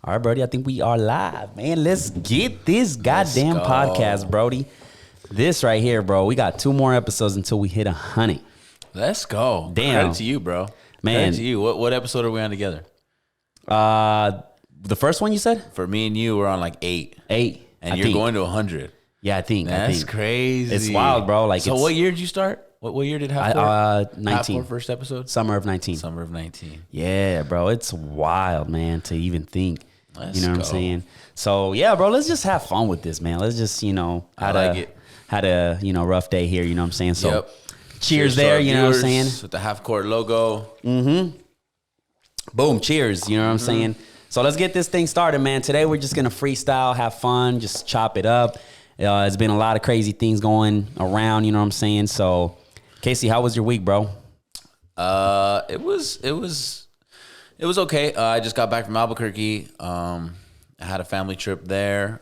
All right, Brody, I think we are live, man. Let's get this goddamn podcast, Brody. This right here, bro. We got 2 more episodes until we hit 100. Let's go. Damn. Credit to you, bro. Man. Credit to you. What episode are we on together? The first one you said? For me and you, we're on like 8. 8. And you're going to 100. Yeah, I think. That's crazy. It's wild, bro. Like, so what year did you start? What year did Halfcourt? 19. Halfcourt first episode? Summer of 19. Summer of 19. Yeah, bro. It's wild, man, to even think. Let's you know what I'm saying? So, yeah, bro, let's just have fun with this, man. Let's just, had a rough day here, you know what I'm saying? So, cheers there, you know what I'm saying? With the Halfcourt logo. Mm-hmm. Boom, cheers, you know what I'm saying? So, let's get this thing started, man. Today, we're just going to freestyle, have fun, just chop it up. It's been a lot of crazy things going around, you know what I'm saying? So, Casey, how was your week, bro? It was okay. I just got back from Albuquerque. I had a family trip there.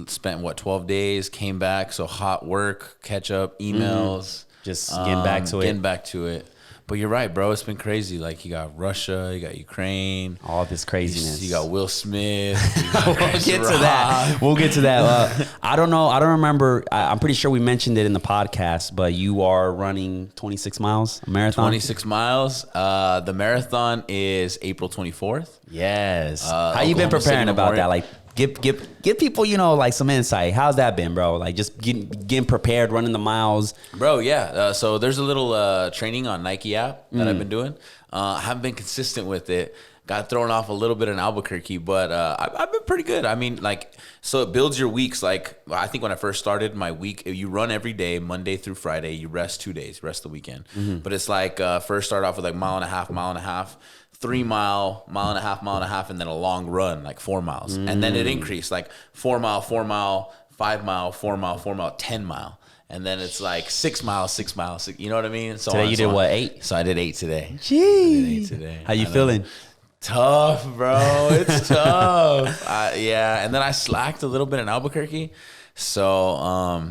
Spent 12 days. Came back. So hot work, catch up, emails. Just getting back to it. But you're right, bro. It's been crazy. Like, you got Russia, you got Ukraine, all this craziness. You got Will Smith. We'll get to that. I don't know. I don't remember. I'm pretty sure we mentioned it in the podcast, but you are running 26 miles, a marathon. 26 miles. The marathon is April 24th. Yes. How you been preparing about that? Like, give people, like some insight. How's that been, bro? Like, just getting prepared, running the miles. Bro, yeah. So there's a little training on Nike app that I've been doing. I haven't been consistent with it. Got thrown off a little bit in Albuquerque, but I've been pretty good. I mean, so it builds your weeks. Like, I think when I first started my week, if you run every day, Monday through Friday, you rest 2 days, rest the weekend. But it's like first start off with like mile and a half, 3 mile, mile and a half, and then a long run, like 4 miles. And then it increased, like 4 mile, 5 mile, 4 mile, 10 mile. And then it's like 6 miles, 6 miles. You know what I mean? So today you did what, 8? So I did 8 today. Jeez. How you feeling? Tough, bro. It's tough. Yeah. And then I slacked a little bit in Albuquerque. So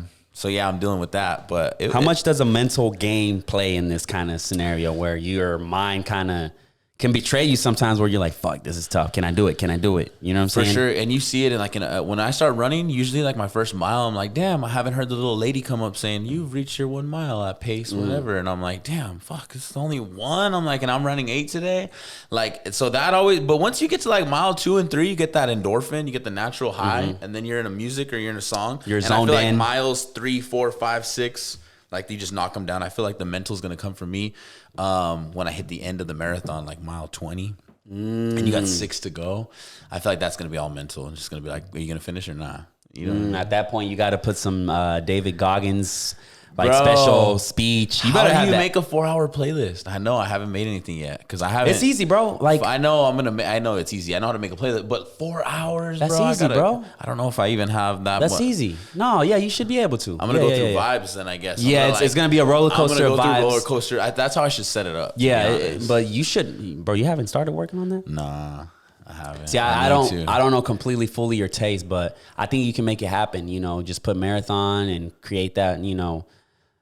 yeah, I'm dealing with that. But how much does a mental game play in this kind of scenario where your mind kind of can betray you sometimes, where you're like, fuck, this is tough. Can I do it? You know what I'm saying? For sure. And you see it when I start running, usually like my first mile, I'm like, damn, I haven't heard the little lady come up saying, you've reached your 1 mile at pace, whatever. And I'm like, damn, fuck, it's only 1. I'm like, and I'm running 8 today. Like, so that always, but once you get to like mile 2 and 3, you get that endorphin, you get the natural high, and then you're in a music or you're in a song. You're zoned in. Like miles 3, 4, 5, 6, like you just knock them down. I feel like the mental's going to come from me when I hit the end of the marathon, like mile 20, and you got 6 to go. I feel like that's going to be all mental and just going to be like, are you going to finish or not? At that point, you got to put some David Goggins special speech. You better make a 4-hour playlist. I know I haven't made anything yet because I haven't. It's easy, bro. Like, I know I know it's easy. I know how to make a playlist, but 4 hours, that's bro. Easy, bro. I don't know if I even have that. That's easy. No, yeah, you should be able to. I'm gonna go through vibes then, I guess. It's gonna be a roller coaster. I'm gonna go through roller coaster. That's how I should set it up. Yeah, but you should, bro. You haven't started working on that? Nah. I haven't. See, I don't know completely fully your taste, but I think you can make it happen. Just put marathon and create that.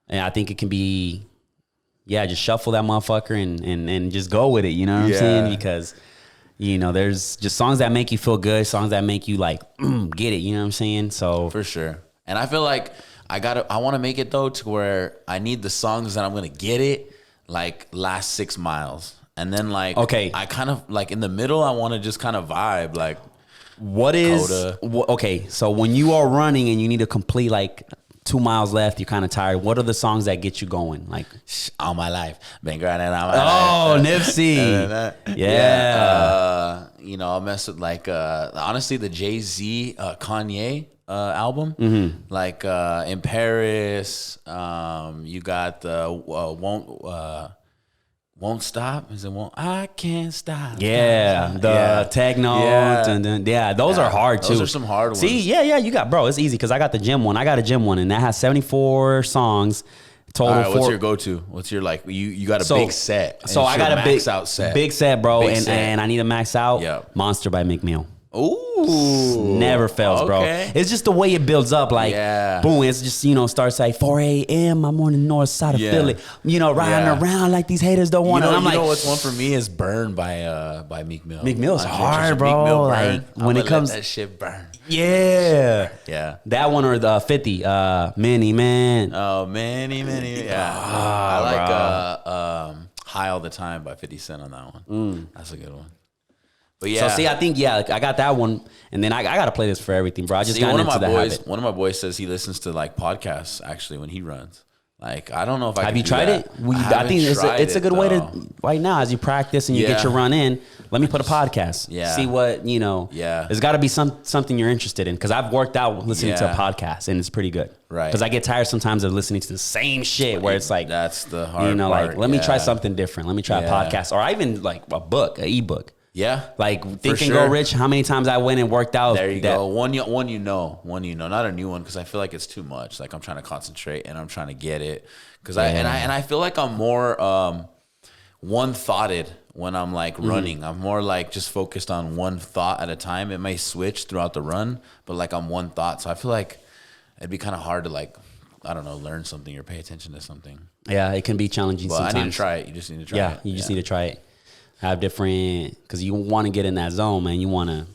And I think it can be, just shuffle that motherfucker and just go with it. You know what I'm saying? Because, there's just songs that make you feel good, songs that make you like, get it. You know what I'm saying? So for sure. And I feel like I want to make it though to where I need the songs that I'm going to get it like last 6 miles. And then like, okay, I kind of like in the middle, I want to just kind of vibe like so when you are running and you need to complete like 2 miles left, you're kind of tired. What are the songs that get you going? Like All My Life, been grinding all my life. Nipsey. Yeah. I'll mess with like honestly the Jay-Z Kanye album, like In Paris. You got the Won't Stop. Is it Won't? I Can't Stop. Yeah, techno. Those are hard too. Those are some hard ones. See, you got, bro. It's easy because I got the gym one. I got a gym one, and that has 74 songs. Total. All right, what's your go-to? What's your like? You got a big set. So I got a max out set. Big set, bro, and I need a max out. Yep. Monster by Meek Mill. Ooh. Never fails, bro. It's just the way it builds up. Like, boom, it's just, starts like 4 a.m. I'm on the north side of Philly, riding around like these haters don't want to. I'm like, what's one for me is Burn by Meek Mill. Meek Mill's hard, bro. Mill, like, when it comes. Let that shit burn. Yeah. Yeah. That one or the 50, Many Man. Oh, Many. Yeah. I like High All the Time by 50 Cent on that one. That's a good one. But yeah. So see, I think I got that one, and then I got to play this for everything, bro. I just got into the habit. One of my boys says he listens to like podcasts actually when he runs. Like, I don't know if I have you tried it. I think it's a good way to right now as you practice and you get your run in. Let me put a podcast. Yeah. See what Yeah. There's got to be something you're interested in because I've worked out listening to a podcast and it's pretty good. Right. Because I get tired sometimes of listening to the same shit where it's like that's the hard part. Like let me try something different. Let me try a podcast or even like a book, an ebook. Yeah, like Think and Grow Rich. How many times I went and worked out? There you go. One you know, not a new one because I feel like it's too much. Like I'm trying to concentrate and I'm trying to get it because I feel like I'm more one-thoughted when I'm like running. I'm more like just focused on one thought at a time. It may switch throughout the run, but like I'm one thought. So I feel like it'd be kind of hard to like, I don't know, learn something or pay attention to something. Yeah, it can be challenging sometimes. I need to try it. You just need to try it. Yeah, you just need to try it. Have different, because you want to get in that zone, man. You want to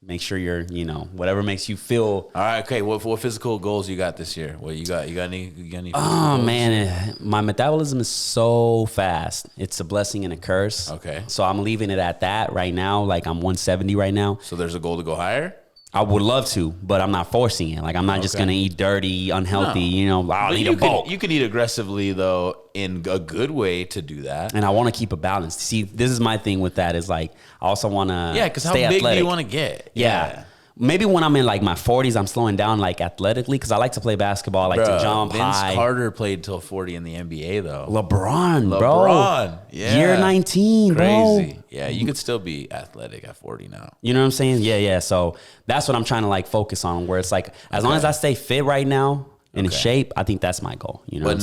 make sure you're, whatever makes you feel. All right, okay. What physical goals you got this year? What you got? You got any physical goals? Man, my metabolism is so fast. It's a blessing and a curse. Okay. So I'm leaving it at that right now. Like I'm 170 right now. So there's a goal to go higher? I would love to, but I'm not forcing it. Like I'm not just gonna eat dirty, unhealthy. No. I'll eat a bulk. You could eat aggressively though, in a good way to do that. And I want to keep a balance. See, this is my thing with that. Is like I also want to. Yeah, because how big athletic. Do you want to get? Yeah. Maybe when I'm in like my 40s, I'm slowing down like athletically because I like to play basketball. I like to jump high. Vince Carter played till 40 in the NBA though. LeBron, bro. Yeah. Year 19, crazy. Bro. Yeah, you could still be athletic at 40 now. You know what I'm saying? Yeah. So that's what I'm trying to like focus on. Where it's like as long as I stay fit right now and in shape, I think that's my goal. You know, but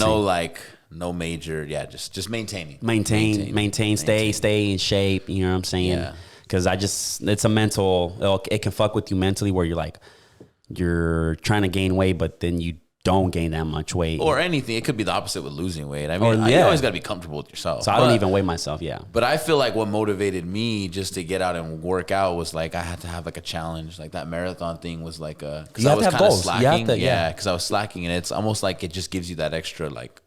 no major. Yeah, just maintaining. Maintain. Stay in shape. You know what I'm saying? Yeah. Because it's a mental, it can fuck with you mentally where you're trying to gain weight, but then you don't gain that much weight. Or anything. It could be the opposite with losing weight. I mean, you always got to be comfortable with yourself. So I don't even weigh myself, But I feel like what motivated me just to get out and work out was like I had to have like a challenge. Like that marathon thing was like because I was kind of slacking. Because I was slacking and it's almost like it just gives you that extra like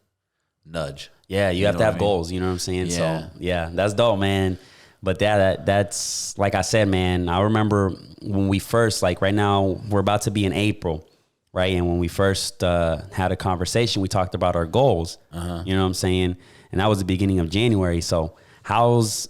nudge. Yeah, you have to have goals. You know what I'm saying? Yeah. So yeah, that's dope, man. But that's like I said, man, I remember when we first, like right now, we're about to be in April, right? And when we first had a conversation, we talked about our goals, you know what I'm saying? And that was the beginning of January. So how's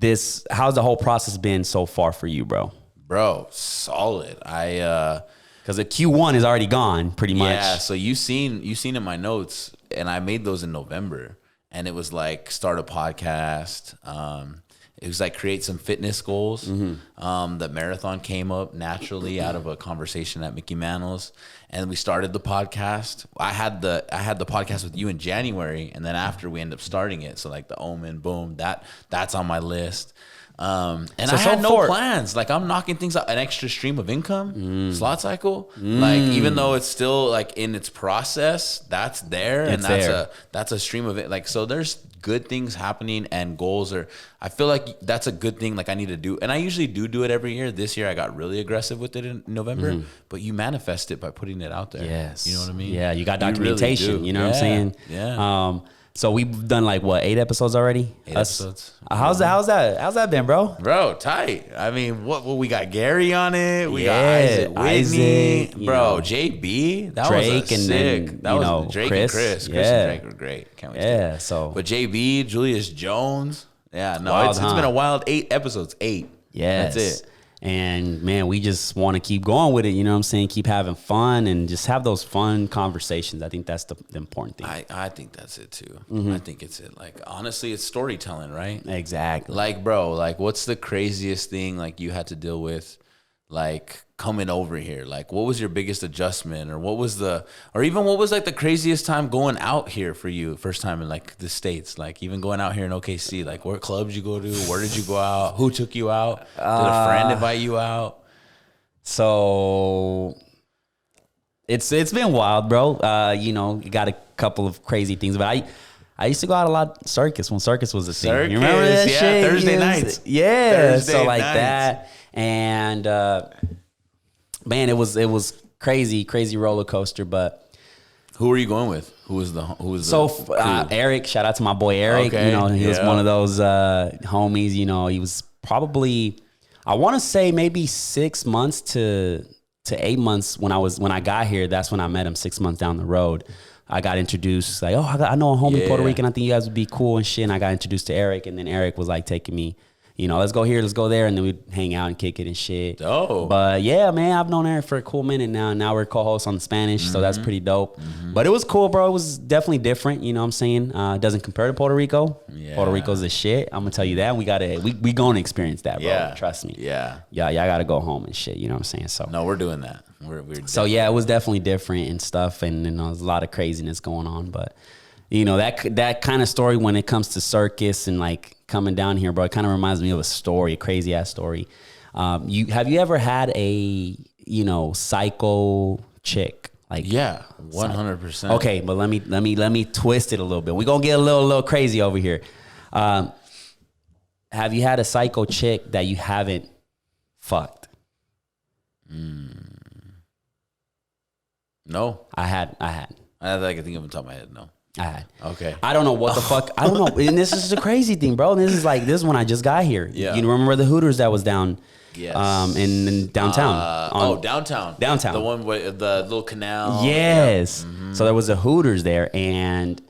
the whole process been so far for you, bro? Bro, solid. Because the Q1 is already gone pretty much. Yeah, so you seen in my notes, and I made those in November. And it was like start a podcast. It was like create some fitness goals. The marathon came up naturally out of a conversation at Mickey Mantle's, and we started the podcast. I had the podcast with you in January, and then after we ended up starting it. So like the Omen, boom, that's on my list. And I had no plans. Like I'm knocking things out, an extra stream of income, Slot Cycle. Like even though it's still like in its process, that's there, and that's a stream of it. Like so, there's good things happening and goals are. I feel like that's a good thing. Like I need to do, and I usually do it every year. This year I got really aggressive with it in November, but you manifest it by putting it out there. Yes, you know what I mean. Yeah, you got documentation. Really you know what I'm saying? Yeah. So we've done like what 8 episodes already. 8 episodes. How's that been, bro? Bro, tight. I mean, what we got Gary on it. We got Isaac Whitney, bro. JB, that Drake was a sick. That was Drake Chris. And Chris. Chris and Drake were great. Can't wait. Yeah. So, but JB, Julius Jones. Yeah, no, it's been a wild 8 episodes. 8. Yes. That's it. And man, we just want to keep going with it. You know what I'm saying? Keep having fun and just have those fun conversations. I think that's the important thing. I think that's it too. I think it's it. Like honestly, it's storytelling, right? Exactly. Like, bro, like what's the craziest thing like you had to deal with? like coming over here? Like, what was your biggest adjustment, or what was the craziest time going out here for you? First time in like the States, like even going out here in OKC, like what clubs you go to? Where did you go out? Who took you out? Did a friend invite you out? So it's been wild, bro. You know, you got a couple of crazy things, but I used to go out a lot circus when circus was a thing. You remember that shit? Thursday nights. Yeah, Thursday so like nights. that. And man, it was crazy roller coaster. But who were you going with? Who was Eric? Shout out to my boy Eric. Okay, you know, he was one of those homies. You know, he was probably, I want to say maybe 6 months to 8 months when I got here. That's when I met him. 6 months down the road, I got introduced. Like, I know a homie Puerto Rican. I think you guys would be cool and shit. And I got introduced to Eric, and then Eric was like taking me, you know, let's go here, let's go there, and then we'd hang out and kick it and shit. Oh, but yeah, man, I've known Eric for a cool minute now. Now we're co-hosts on Spanish, so that's pretty dope. But it was cool, bro. It was definitely different. You know what I'm saying? It doesn't compare to Puerto Rico. Yeah. Puerto Rico's the shit. I'm gonna tell you that. We gonna experience that, bro. Yeah. Trust me. Yeah. Y'all gotta go home and shit. You know what I'm saying? So no, we're doing that. So yeah, it was definitely different and stuff, and there was a lot of craziness going on. But you know, that kind of story when it comes to circus and like coming down here, bro, it kind of reminds me of a crazy ass story. Have you ever had a, you know, psycho chick? Like, yeah, 100%. Okay, but let me twist it a little bit. We're gonna get a little crazy over here. Have you had a psycho chick that you haven't fucked? No. I had. I can think of the top of my head. No. I had. Okay. I don't know what the fuck. I don't know. And this is the crazy thing, bro. This is when I just got here. Yeah. You remember the Hooters that was down? Yes. In downtown. Downtown. Downtown. The one with the little canal. Yes. Yeah. So there was a Hooters there, and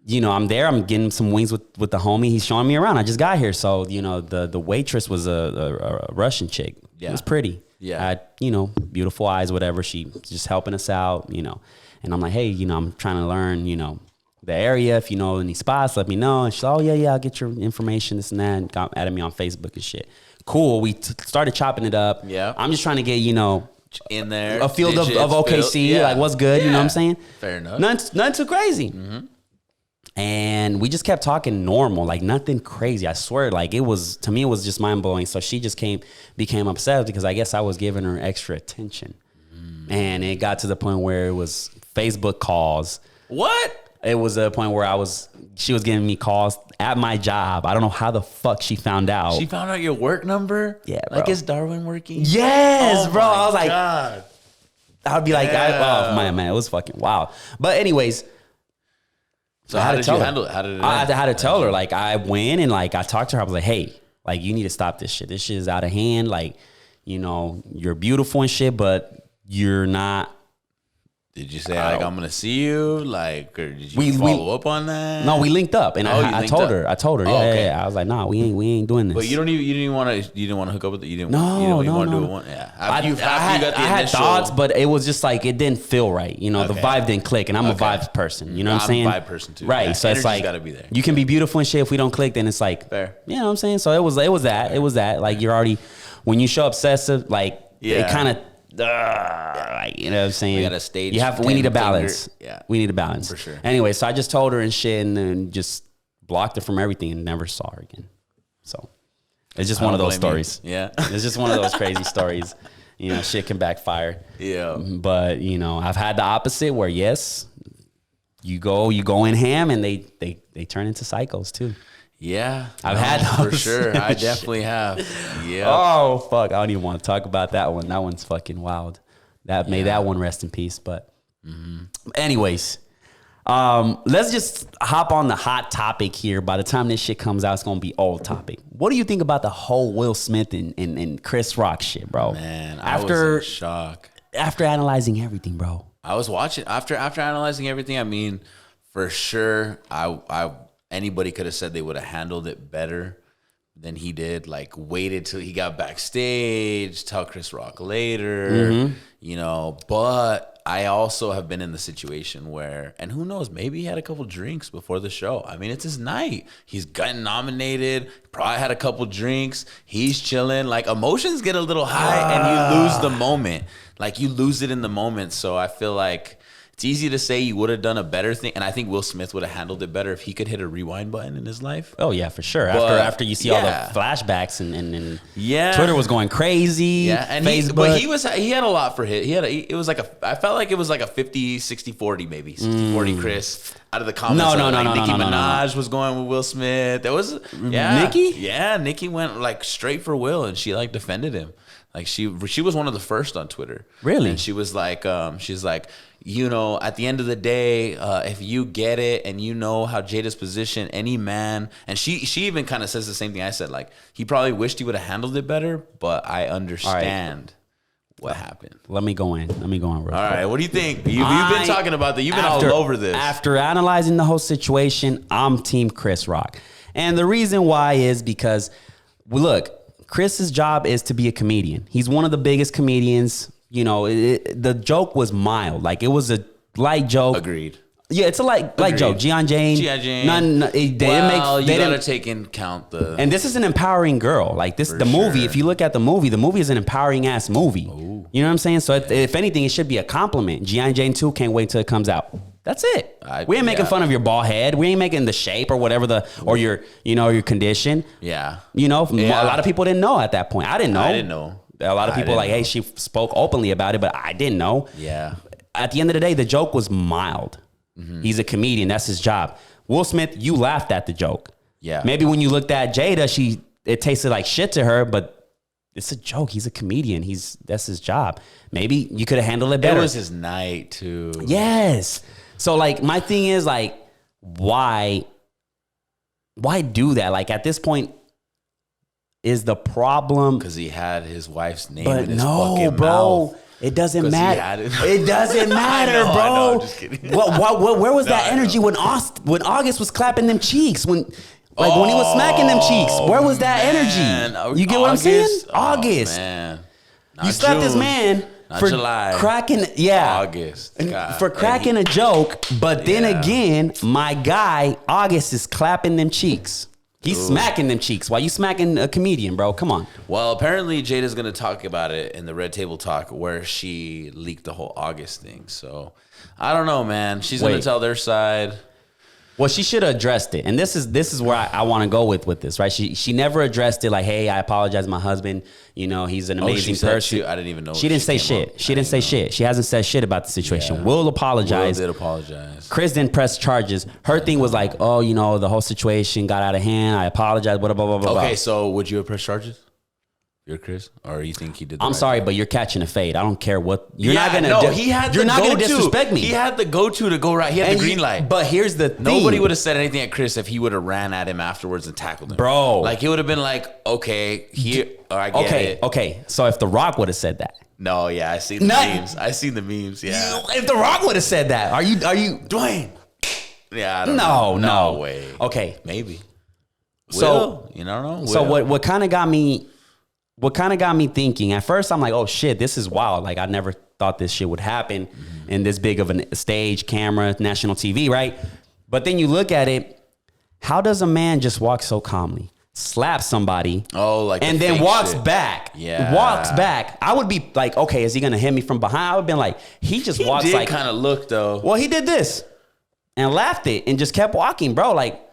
you know, I'm there. I'm getting some wings with the homie. He's showing me around. I just got here, so you know, the waitress was a Russian chick. Yeah. It was pretty. Yeah. Had, you know, beautiful eyes, whatever. She just helping us out, you know. And I'm like, hey, you know, I'm trying to learn, you know, the area. If you know any spots, let me know. And she's like, oh yeah, I'll get your information, this and that. And got added me on Facebook and shit. Cool. We started chopping it up. Yeah. I'm just trying to get, you know, in there a field of OKC, like what's good, you know what I'm saying? Fair enough. Nothing too crazy. And we just kept talking normal, like nothing crazy. I swear, like to me, it was just mind blowing. So she just became upset because I guess I was giving her extra attention. And it got to the point where it was Facebook calls. What? It was a point where she was giving me calls at my job. I don't know how the fuck she found out. She found out your work number? Yeah, bro. Like, is Darwin working? Yes, bro. I was like, God. I would be like, oh man, it was fucking wild. But anyways. So how did you handle it? How did it end? I had to tell her, like, I went and like I talked to her. I was like, hey, like, you need to stop this shit. This shit is out of hand. Like, you know, you're beautiful and shit, but you're not. Did you say like I'm gonna see you? Like, or did you follow up on that? No, we linked up, and I told her. Yeah. I was like, nah, we ain't doing this. But you didn't want to hook up with it. You didn't want to do it one. Yeah, I had thoughts, but it was just like it didn't feel right. You know, the vibe didn't click, and I'm a vibes person. You know what I'm saying? I'm a vibe person too. Right. Yeah, so it's like gotta be there. You can be beautiful and shit. If we don't click, then it's like fair. You know what I'm saying? So it was that. Like, you're already, when you show obsessive, like it kind of. Like, you know what I'm saying? We got a stage. We need a balance. Yeah, we need a balance for sure. Anyway, so I just told her and shit, and then just blocked her from everything and never saw her again. So it's just one of those stories. Yeah, it's just one of those crazy stories. You know, shit can backfire. Yeah, but you know, I've had the opposite where yes, you go in ham, and they turn into psychos too. Yeah, I've had those. For sure. I definitely have. Yeah. Oh fuck! I don't even want to talk about that one. That one's fucking wild. May that one rest in peace. But anyways, let's just hop on the hot topic here. By the time this shit comes out, it's gonna be old topic. What do you think about the whole Will Smith and Chris Rock shit, bro? Man, I was in shock. After analyzing everything, bro. I was watching after analyzing everything. I mean, for sure, anybody could have said they would have handled it better than he did. Like, waited till he got backstage, tell Chris Rock later, you know. But I also have been in the situation where, and who knows, maybe he had a couple drinks before the show. I mean, it's his night. He's gotten nominated, probably had a couple drinks. He's chilling. Like, emotions get a little high and you lose the moment. Like, you lose it in the moment. So I feel like it's easy to say you would have done a better thing. And I think Will Smith would have handled it better if he could hit a rewind button in his life. Oh, yeah, for sure. After you see all the flashbacks and yeah, Twitter was going crazy. Yeah, and Facebook. He had a lot for hit. It was like I felt like it was like a 50, 60, 40 maybe. 60, 40 Chris. Out of the comments. No. Nicki Minaj was going with Will Smith. There was, Nicki? Yeah, Nicki went like straight for Will and she like defended him. Like she was one of the first on Twitter. Really? And she was like, she's like, you know, at the end of the day, if you get it and you know how Jada's position, any man, and she even kind of says the same thing I said, like, he probably wished he would have handled it better, but I understand what happened. Let me go in real All quick. right, what do you think? You've been talking about that. You've been all over this. After analyzing the whole situation, I'm Team Chris Rock. And the reason why is because, look, Chris's job is to be a comedian. He's one of the biggest comedians. You know, the joke was mild. Like, it was a light joke. Agreed. Yeah, it's a light joke. Gian Jane. They gotta take into account the. And this is an empowering girl. Like this, the movie. If you look at the movie is an empowering ass movie. Ooh. You know what I'm saying? So if anything, it should be a compliment. Gian Jane 2 can't wait till it comes out. That's it. We ain't making fun of your bald head. We ain't making the shape or whatever or your condition. Yeah. You know, a lot of people didn't know at that point. I didn't know. A lot of people like, hey, she spoke openly about it, but I didn't know. Yeah. At the end of the day, the joke was mild. Mm-hmm. He's a comedian. That's his job. Will Smith, you laughed at the joke. Yeah. Maybe when you looked at Jada, it tasted like shit to her, but it's a joke. He's a comedian. That's his job. Maybe you could have handled it better. It was his night too. Yes. So like, my thing is like, why do that? Like, at this point, is the problem because he had his wife's name in his fucking bro, mouth. It doesn't matter. It doesn't matter, bro. I know, just kidding. Where was that energy when August was clapping them cheeks? When he was smacking them cheeks? Where was that energy? You get what I'm saying? August. Man. You slapped this man for July. Cracking. Yeah. August. God. For cracking a joke, but then again, my guy August is clapping them cheeks. He's smacking them cheeks while you smacking a comedian, bro. Come on. Well, apparently Jada's going to talk about it in the Red Table Talk where she leaked the whole August thing. So, I don't know, man. She's going to tell their side. Well, she should have addressed it. And this is where I want to go with this, right? She never addressed it like, hey, I apologize to my husband. You know, he's an amazing person. I didn't even know. She didn't say shit. She didn't say shit. She hasn't said shit about the situation. Will apologize. Will did apologize. Chris didn't press charges. Her thing was like, oh, you know, the whole situation got out of hand. I apologize, blah, blah, blah, blah. Okay, so would you have pressed charges? You're Chris, or you think he did? I'm sorry, but you're catching a fade. I don't care what you're not gonna. You're not gonna disrespect me. He had the go-to go right. He had the green light. But here's the thing: nobody would have said anything at Chris if he would have ran at him afterwards and tackled him, bro. Like he would have been like, okay, here, or I get it. Okay. So if The Rock would have said that, no, yeah, I seen the memes. I seen the memes. Yeah, if The Rock would have said that, are you Dwayne? Yeah, I don't know. No way. Okay, maybe. So you don't know. So what kind of got me? What kind of got me thinking, at first I'm like, oh shit, this is wild. Like I never thought this shit would happen in this big of a stage, camera, national TV, right? But then you look at it, how does a man just walk so calmly, slap somebody, and then walks back? Yeah. Walks back. I would be like, okay, is he gonna hit me from behind? I would have been like, he walks did like kind of look though. Well, he did this and laughed it and just kept walking, bro. Like,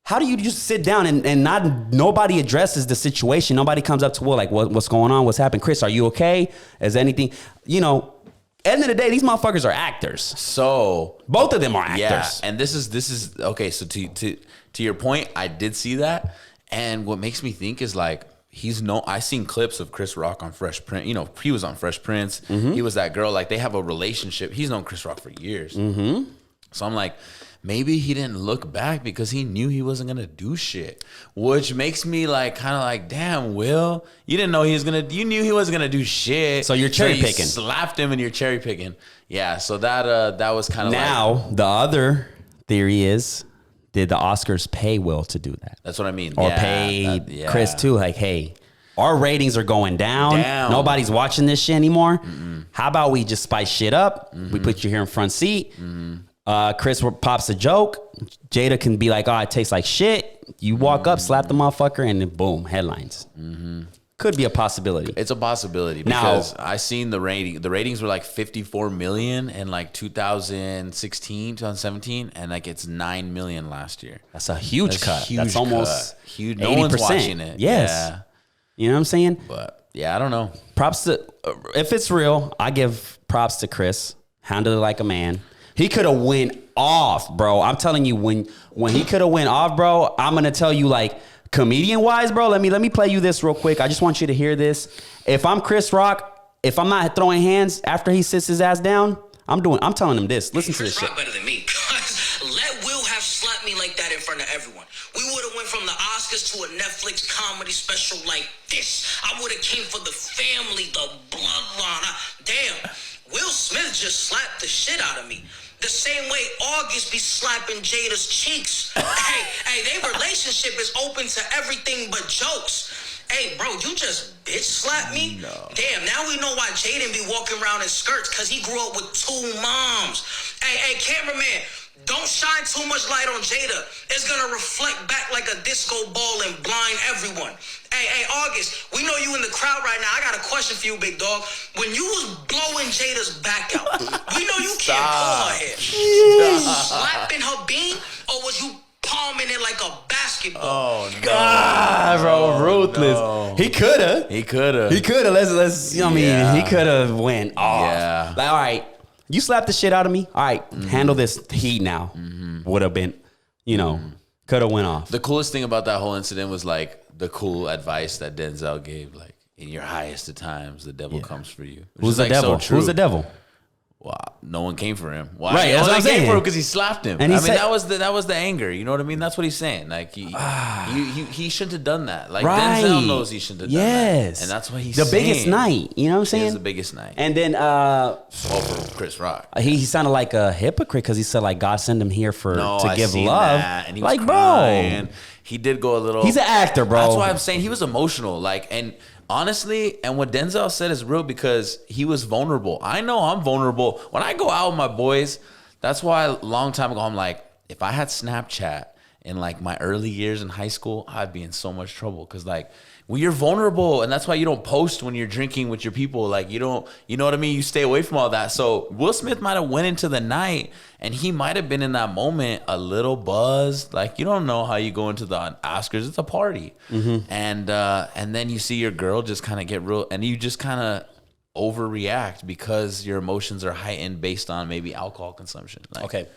how do you just sit down and nobody addresses the situation? Nobody comes up to Will like, what's going on? What's happened? Chris, are you okay? Is anything, end of the day, these motherfuckers are actors. So both of them are actors. Yeah, and this is okay. So to your point, I did see that, and what makes me think is like I seen clips of Chris Rock on Fresh Prince. You know, he was on Fresh Prince. Mm-hmm. He was that girl. Like they have a relationship. He's known Chris Rock for years. Mm-hmm. So I'm like, maybe he didn't look back because he knew he wasn't gonna do shit, which makes me like kind of like, damn, Will, you didn't know you knew he wasn't gonna do shit. So you're cherry picking. Slapped him and you're cherry picking. Yeah. So that was kind of now the other theory is, did the Oscars pay Will to do that? That's what I mean. Or pay Chris too? Like, hey, Our ratings are going down. Nobody's watching this shit anymore. How about we just spice shit up? We put you here in front seat. Chris pops a joke. Jada can be like, oh, it tastes like shit. You walk up, slap the motherfucker, and then boom, headlines. Could be a possibility. It's a possibility because I seen the rating. The ratings were like 54 million in like 2016, 2017, and like it's 9 million last year. That's a huge cut. That's almost huge. 80%. No one's watching it. Yes. Yeah. You know what I'm saying? But yeah, I don't know. Props to, if it's real, I give props to Chris. Handled it like a man. He could have went off, bro. I'm telling you, when he could have went off, bro, I'm gonna tell you, like, comedian wise, bro. Let me play you this real quick. I just want you to hear this. If I'm Chris Rock, if I'm not throwing hands after he sits his ass down, I'm telling him this. Listen to this shit. Chris Rock better than me. Let Will have slapped me like that in front of everyone. We would have went from the Oscars to a Netflix comedy special like this. I would have came for the family, the bloodline. Damn, Will Smith just slapped the shit out of me. The same way August be slapping Jada's cheeks. hey, their relationship is open to everything but jokes. Hey, bro, you just bitch slapped me? No. Damn, now we know why Jaden be walking around in skirts, because he grew up with 2 moms. Hey, cameraman, don't shine too much light on Jada. It's going to reflect back like a disco ball and blind everyone. Hey, August, we know you in the crowd right now. I got a question for you, big dog. When you was blowing Jada's back out, we know you can't pull her hair. Was you slapping her bean, or was you palming it like a basketball? Oh, no. God, bro, ruthless. No. He could have. Let's, you know what I mean? He could have went off. Yeah. Like, all right, you slapped the shit out of me. All right, handle this heat now. Would have been, could have went off. The coolest thing about that whole incident was, like, the cool advice that Denzel gave, like, in your highest of times, the devil comes for you. Who's the devil? So who's the devil? Wow, no one came for him. Why? Right, that's what I'm saying. Came for him because he slapped him. And that was the anger. You know what I mean? That's what he's saying. Like he shouldn't have done that. Like Denzel knows he shouldn't have done that. And that's what he's saying. The biggest night. You know what I'm saying? It's the biggest night. And then for Chris Rock, he sounded like a hypocrite because he said like God sent him here to give love. That, and he was like crying. Bro, he did go a little. He's an actor, bro. That's why I'm saying he was emotional. Like and. Honestly, and what Denzel said is real because he was vulnerable. I know I'm vulnerable. When I go out with my boys, that's why a long time ago, I'm like, if I had Snapchat in like my early years in high school, I'd be in so much trouble. Because like, well, you're vulnerable. And that's why you don't post when you're drinking with your people. Like you know what I mean? You stay away from all that. So Will Smith might have went into the night and he might have been in that moment a little buzzed. Like you don't know how you go into the Oscars. It's a party. And then you see your girl just kind of get real and you just kind of overreact because your emotions are heightened based on maybe alcohol consumption. Like, okay.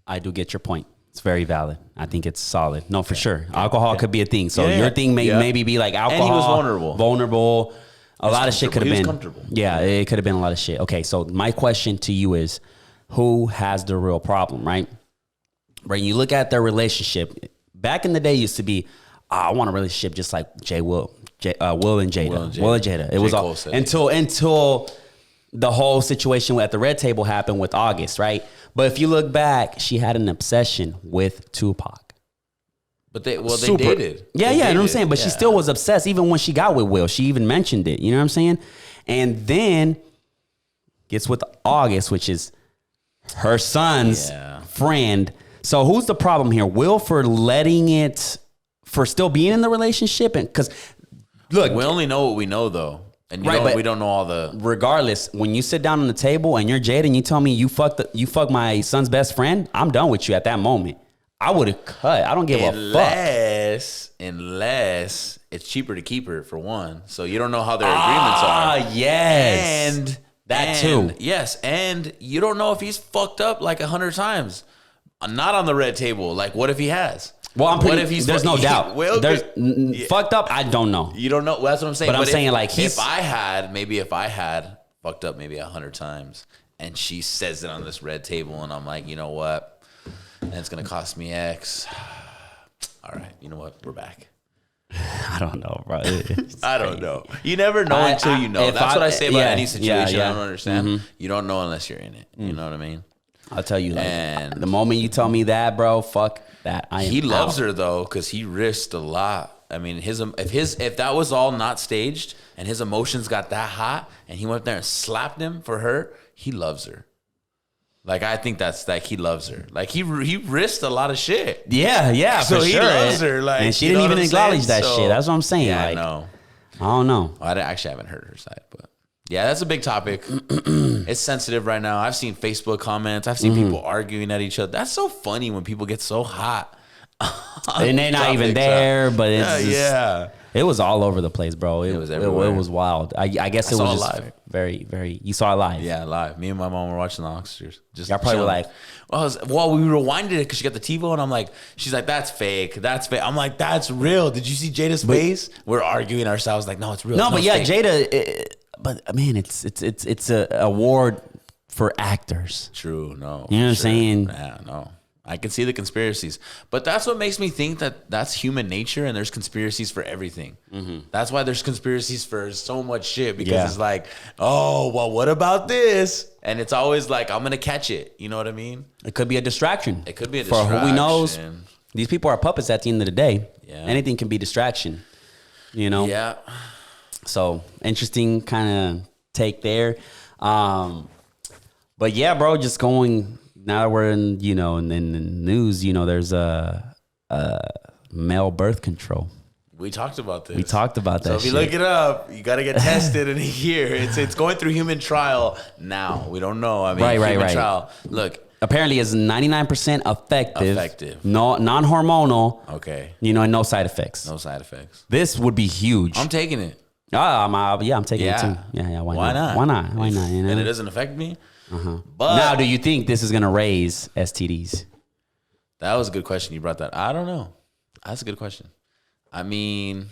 I do get your point. It's very valid. I think it's solid. No, for sure. Alcohol could be a thing. So your thing may maybe be like alcohol. And he was vulnerable. Vulnerable. A lot of shit could have been. Comfortable. Yeah, it could have been a lot of shit. Okay, so my question to you is, who has the real problem, right? When you look at their relationship, back in the day used to be, I want a relationship just like Will and Jada. It was all until the whole situation at the Red Table happened with August, right? But if you look back, she had an obsession with Tupac. But they dated. Yeah, you know what I'm saying? But she still was obsessed even when she got with Will. She even mentioned it, you know what I'm saying? And then gets with August, which is her son's friend. So who's the problem here? Will for still being in the relationship? And because look, we only know what we know though. And we don't know all the. Regardless, when you sit down on the table and you're Jada and you tell me you fucked my son's best friend, I'm done with you at that moment. I would have cut. I don't give a fuck. Unless it's cheaper to keep her for one, so you don't know how their agreements are. Yes, and that too. Yes, and you don't know if he's fucked up like 100 times. Not on the Red Table. Like, what if he has? Well, there's no doubt. Fucked up, I don't know. You don't know. Well, that's what I'm saying. But I'm saying like if I had fucked up maybe 100 times, and she says it on this Red Table, and I'm like, you know what? And it's gonna cost me X. All right, you know what? We're back. I don't know, bro. I don't know. You never know until you know. That's what I say about any situation. I don't understand. You don't know unless you're in it. You know what I mean? I'll tell you. Like, the moment you tell me that, bro, fuck that. He loves her though, because he risked a lot. I mean, if that was all not staged and his emotions got that hot and he went up there and slapped him for her, he loves her. Like, I think that's like he loves her. Like, he risked a lot of shit. Yeah, so for he sure. loves her. Like, and she didn't even acknowledge that so, shit. That's what I'm saying. Yeah, like, I know. I don't know. Well, I actually haven't heard her side, but yeah, that's a big topic. It's sensitive right now. I've seen Facebook comments. I've seen people arguing at each other. That's so funny when people get so hot. And they're not even there, but it's yeah. It was all over the place, bro. It was everywhere. It was wild. I guess it was just live. very, very. You saw it live. Yeah, live. Me and my mom were watching the Oscars. Just Y'all probably were like, well, we rewinded it because she got the TiVo, and I'm like, she's like, that's fake. That's fake. I'm like, that's real. Did you see Jada's face? We're arguing ourselves like, no, it's real. No, but yeah, fake. Jada. But man, it's a award for actors. True. No. You know what I'm saying? Yeah. No. I can see the conspiracies, but that's what makes me think that that's human nature, and there's conspiracies for everything. That's why there's conspiracies for so much shit, because it's like, oh, well, what about this? And it's always like, I'm gonna catch it. You know what I mean? It could be a distraction. It could be a For distraction. who we knows, these people are puppets at the end of the day. Yeah. Anything can be distraction. You know? Yeah. So interesting kind of take there. But yeah, bro, just going now that we're in, you know, in the news, you know, there's a male birth control. We talked about this. We talked about that. So if you look it up, you got to get tested in a year. It's going through human trial now. We don't know. I mean, human trial. Look. Apparently, it's 99% effective. No, non-hormonal. Okay. You know, and no side effects. No side effects. This would be huge. I'm taking it. I'm taking it too. Yeah. Why not? Why not? You know? And it doesn't affect me. But now, do you think this is going to raise STDs? That was a good question. You brought that. I don't know. That's a good question. I mean,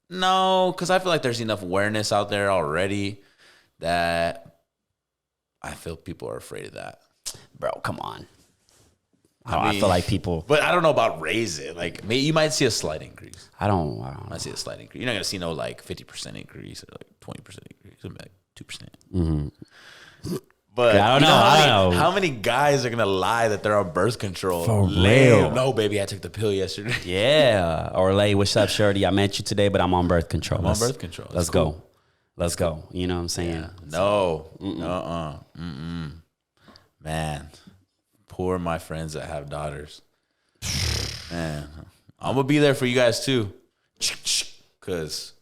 no, because I feel like there's enough awareness out there already that I feel people are afraid of that. Bro, come on. I feel like people... But I don't know about raise it. Like, you might see a slight increase. I don't might see a slight increase. You're not going to see no, like, 50% increase or, like, 20% increase. Or, like, 2%. Mm-hmm. But I don't know. How many guys are going to lie that they're on birth control? For real. No, baby, I took the pill yesterday. Yeah. Or, like, what's up, shorty? I met you today, but I'm on birth control. I'm on birth control. Let's go. Let's go. You know what I'm saying? Yeah. No. Man. Poor my friends that have daughters. Man, I'm going to be there for you guys too. Because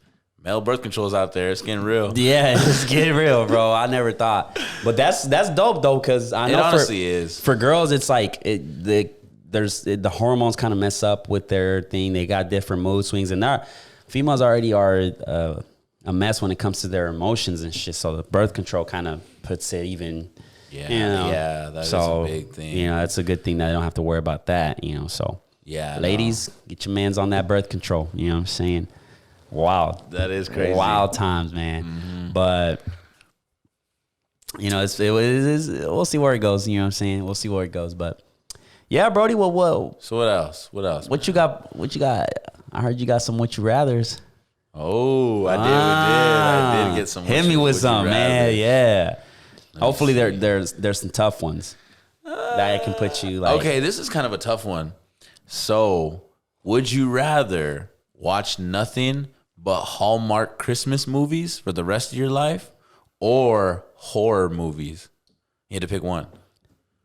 male birth control is out there. It's getting real. Yeah, it's getting real, bro. I never thought. But that's dope, though, because I know it honestly is. For girls, it's like the hormones kind of mess up with their thing. They got different mood swings. And females already are a mess when it comes to their emotions and shit. So the birth control kind of puts it even... Yeah, you know? Yeah, that is a big thing. You know, it's a good thing that I don't have to worry about that, you know, so. Yeah. Ladies, get your mans on that birth control, you know what I'm saying? Wild. That is crazy. Wild times, man. Mm-hmm. But, you know, we'll see where it goes, you know what I'm saying? We'll see where it goes, but. Yeah, Brody, well. So what else? What you got? I heard you got some would you rathers. Oh, I did get some. Hit me with some, man, yeah. Hopefully there's some tough ones that I can put you like. Okay, this is kind of a tough one. So, would you rather watch nothing but Hallmark Christmas movies for the rest of your life or horror movies? You had to pick one.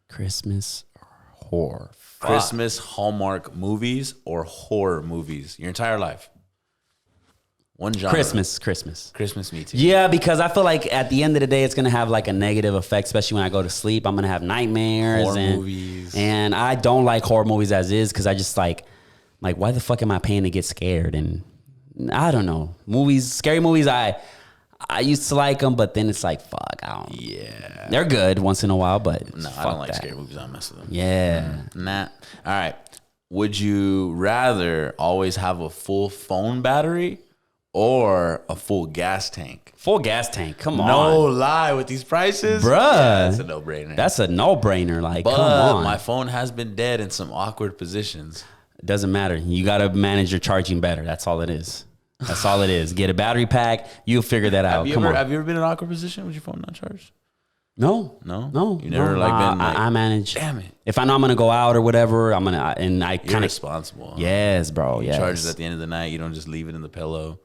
Christmas or horror? Christmas Hallmark movies or horror movies your entire life? One genre. Christmas, me too. Yeah, because I feel like at the end of the day, it's going to have like a negative effect, especially when I go to sleep. I'm going to have nightmares. Horror movies. And I don't like horror movies as is because I just like, why the fuck am I paying to get scared? And I don't know. Scary movies, I used to like them, but then it's like, fuck, I don't. Yeah. They're good once in a while, but no, I don't like scary movies. I don't mess with them. Yeah. Nah. All right. Would you rather always have a full phone battery or a full gas tank? Full gas tank. Come on. No lie with these prices. Bruh. Yeah, that's a no-brainer. That's a no-brainer. Like, but come on. My phone has been dead in some awkward positions. It doesn't matter. You got to manage your charging better. That's all it is. That's all it is. Get a battery pack. You'll figure that out. Have you ever been in an awkward position with your phone not charged? No. You never been like, I manage. Damn it. If I know I'm gonna go out or whatever, I kind You're of responsible. Yes, bro. You yes. charge it at the end of the night. You don't just leave it in the pillow.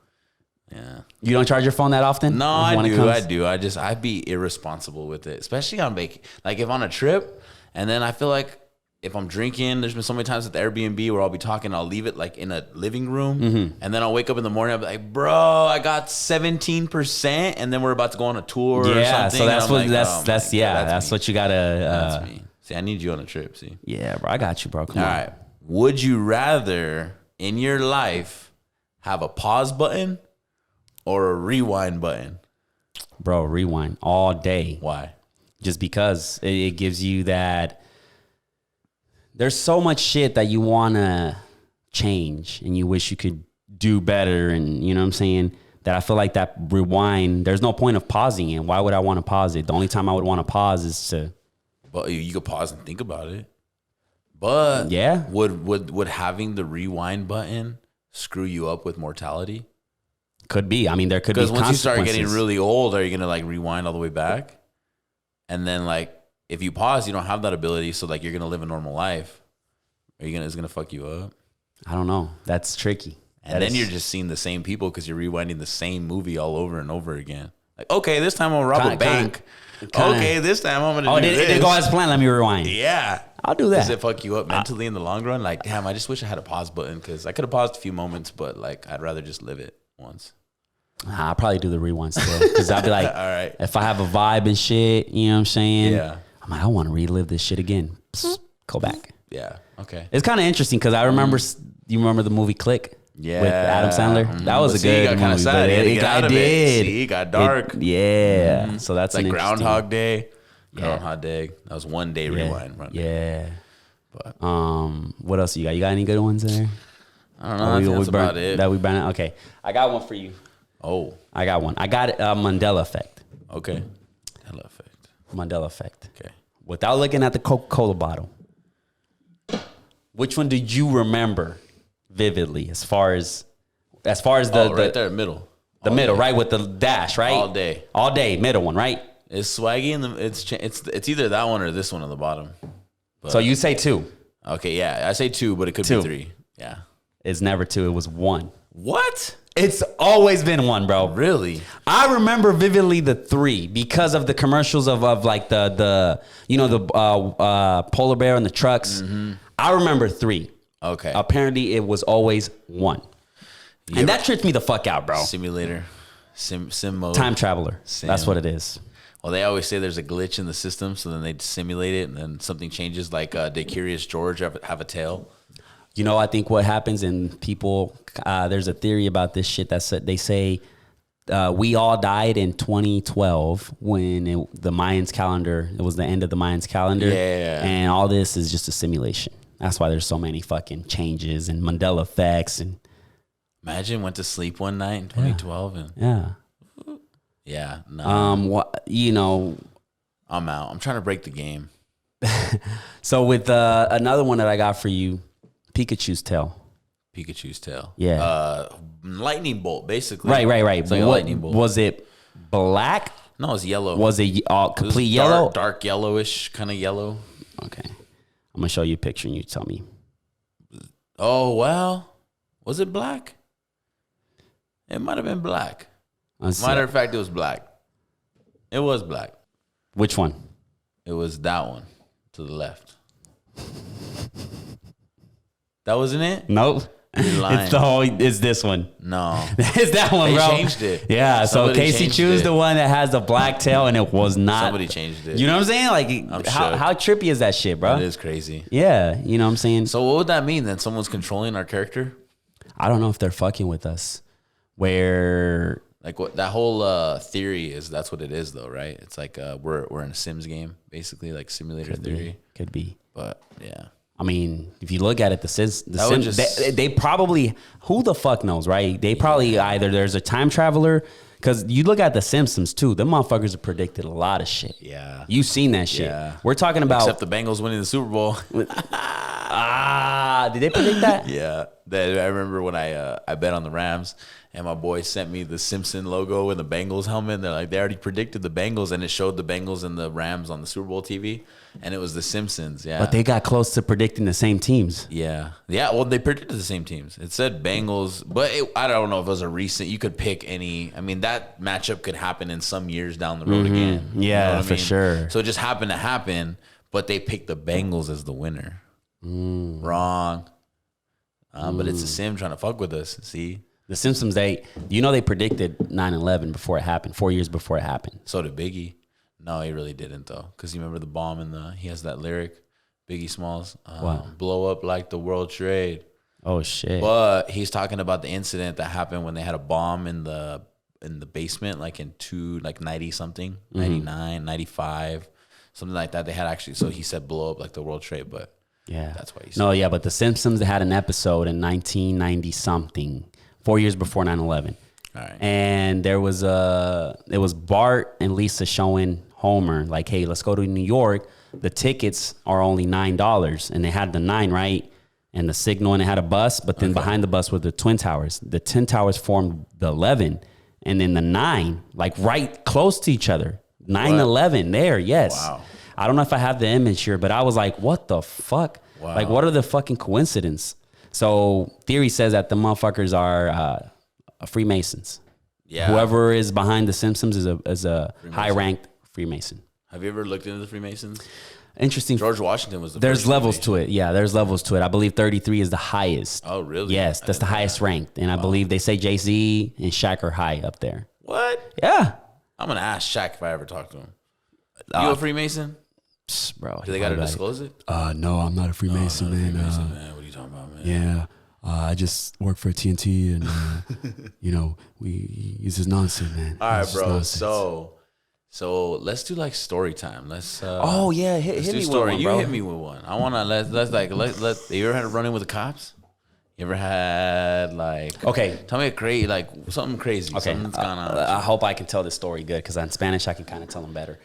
Yeah. You don't charge your phone that often? No, I do. I'd be irresponsible with it, especially on vacation. Like if on a trip, and then I feel like if I'm drinking, there's been so many times at the Airbnb where I'll be talking, I'll leave it like in a living room, and then I'll wake up in the morning, I'll be like, bro, I got 17%, and then we're about to go on a tour or something. Yeah, so that's what like, that's what you gotta. That's me. See, I need you on a trip. See, yeah, bro, I got you, bro. Come all on. right. Would you rather in your life have a pause button or a rewind button? Bro, rewind all day. Why? Just because it gives you that. There's so much shit that you want to change and you wish you could do better. And you know what I'm saying? That I feel like that rewind, there's no point of pausing it. Why would I want to pause it? The only time I would want to pause is to. Well, you could pause and think about it. But yeah, would having the rewind button screw you up with mortality? Could be. I mean, there could be consequences. Because once you start getting consequences. really old, are you going to like rewind all the way back? And then like, if you pause, you don't have that ability. So like, you're going to live a normal life. Is it going to fuck you up? I don't know. That's tricky. And then you're just seeing the same people because you're rewinding the same movie all over and over again. Like, okay, this time I'm going to rob a bank. Okay, this time I'm going to do this. It didn't go as planned. Let me rewind. Yeah. I'll do that. Does it fuck you up mentally in the long run? Like, damn, I just wish I had a pause button because I could have paused a few moments, but like, I'd rather just live it once. Nah, I'll probably do the rewind still because I'll be like, all right, if I have a vibe and shit, you know what I'm saying? Yeah. I'm like, I want to relive this shit again. Psst, go back. Yeah. Okay. It's kind of interesting because I remember, you remember the movie Click? Yeah. With Adam Sandler? That was a good movie. Kind of sad. It did. See, it got dark. Yeah. So that's like Groundhog Day. Yeah. Groundhog Day. That was one day rewind. Yeah. But what else you got? You got any good ones there? I don't know. I think that's about it. That we burned out. Okay. I got one for you. Oh. I got one. I got Mandela Effect. Okay. Mandela Effect. Okay. Without looking at the Coca-Cola bottle, which one did you remember vividly as far as the right there, middle. The middle, right, with the dash, right? All day, middle one, right? It's Swaggy and it's either that one or this one on the bottom. So you say 2. Okay, yeah, I say 2, but it could be 3. Yeah, it's never 2. It was 1. What? It's always been 1, bro. Really? I remember vividly the 3 because of the commercials of like the polar bear and the trucks. Mm-hmm. I remember 3. Okay. Apparently, it was always 1. And that tripped me the fuck out, bro. Simulator. Sim mode. Time traveler. That's what it is. Well, they always say there's a glitch in the system, so then they simulate it, and then something changes, like did Curious George have a tail? You know, I think what happens in people, there's a theory about this shit they say we all died in 2012 when the Mayans calendar, it was the end of the Mayans calendar. Yeah. And all this is just a simulation. That's why there's so many fucking changes and Mandela effects. And imagine went to sleep one night in 2012 and no. I'm out. I'm trying to break the game. So with another one that I got for you, Pikachu's tail. Yeah. Lightning bolt, basically. Right. It's like a lightning bolt. Was it black? No, it was yellow. Was it complete yellow? Dark yellowish, kind of yellow. Okay. I'm going to show you a picture and you tell me. Oh, well. Was it black? It might have been black. Matter of fact, it was black. It was black. Which one? It was that one to the left. That wasn't it? Nope. It's this one. No. It's that one, bro. They changed it. Yeah, Somebody so Casey choose the one that has the black tail and it was not. Somebody changed it. You know what I'm saying? Like, how trippy is that shit, bro? It is crazy. Yeah, you know what I'm saying? So what would that mean then? Someone's controlling our character? I don't know if they're fucking with us. Where... Like what that whole theory is, that's what it is though, right? It's like we're in a Sims game, basically, like simulator theory. Could be. But yeah. I mean, if you look at it, the Sims they probably, who the fuck knows, right? They probably either there's a time traveler, because you look at the Simpsons too, them motherfuckers have predicted a lot of shit. Yeah. You've seen that shit. Yeah. We're talking about... Except the Bengals winning the Super Bowl. Did they predict that? Yeah, I remember when I bet on the Rams, and my boy sent me the Simpson logo and the Bengals helmet. And they're like, they already predicted the Bengals, and it showed the Bengals and the Rams on the Super Bowl TV, and it was the Simpsons. Yeah, But they got close to predicting the same teams. yeah. Well, they predicted the same teams. It said Bengals, but I don't know if it was a recent. You could pick any. I mean, that matchup could happen in some years down the road again. Yeah, You know what for sure. So it just happened to happen, but they picked the Bengals as the winner. Wrong. But it's a sim trying to fuck with us. See? The Simpsons, they predicted 9/11 before it happened, 4 years before it happened. So did Biggie. No, he really didn't, though. Because you remember the bomb he has that lyric, Biggie Smalls, What? blow up like the World Trade. Oh, shit. But he's talking about the incident that happened when they had a bomb in the basement, like in 90 something, 99, 95, something like that. They had actually, so he said blow up like the World Trade, but Yeah. that's why he said No, yeah, but the Simpsons, they had an episode in 1990 something, 4 years before 9/11. All right. And it was Bart and Lisa showing Homer, like, hey, let's go to New York. The tickets are only $9. And they had the 9, right? And the signal, and it had a bus, but then behind the bus were the Twin Towers. The Twin Towers formed the 11, and then the 9, like right close to each other. 9/11 there, yes. Wow. I don't know if I have the image here, but I was like, what the fuck? Wow. Like, what are the fucking coincidence? So theory says that the motherfuckers are Freemasons. Yeah. Whoever is behind the Simpsons is a high-ranked Freemason. Have you ever looked into the Freemasons? Interesting. George Washington was the There's first levels Freemason. to it. Yeah, there's levels to it. I believe 33 is the highest. Oh, really? Yes, that's the highest ranked. And I believe they say Jay-Z and Shaq are high up there. What? Yeah. I'm going to ask Shaq if I ever talk to him. You a Freemason? Psst, bro. Do they got to disclose it? No, I'm not a Freemason, man. Man, what are you talking about, man? Yeah, I just work for TNT, and this is nonsense, man. All right, This is bro. nonsense. So let's do like story time. Let's. Oh, yeah. Hit let's me do with story. one, You bro. hit me with one. I wanna let. You ever had a run in with the cops? You ever had like? Okay. Tell me something crazy. Okay. Something's gone on. I hope I can tell this story good because in Spanish I can kind of tell them better.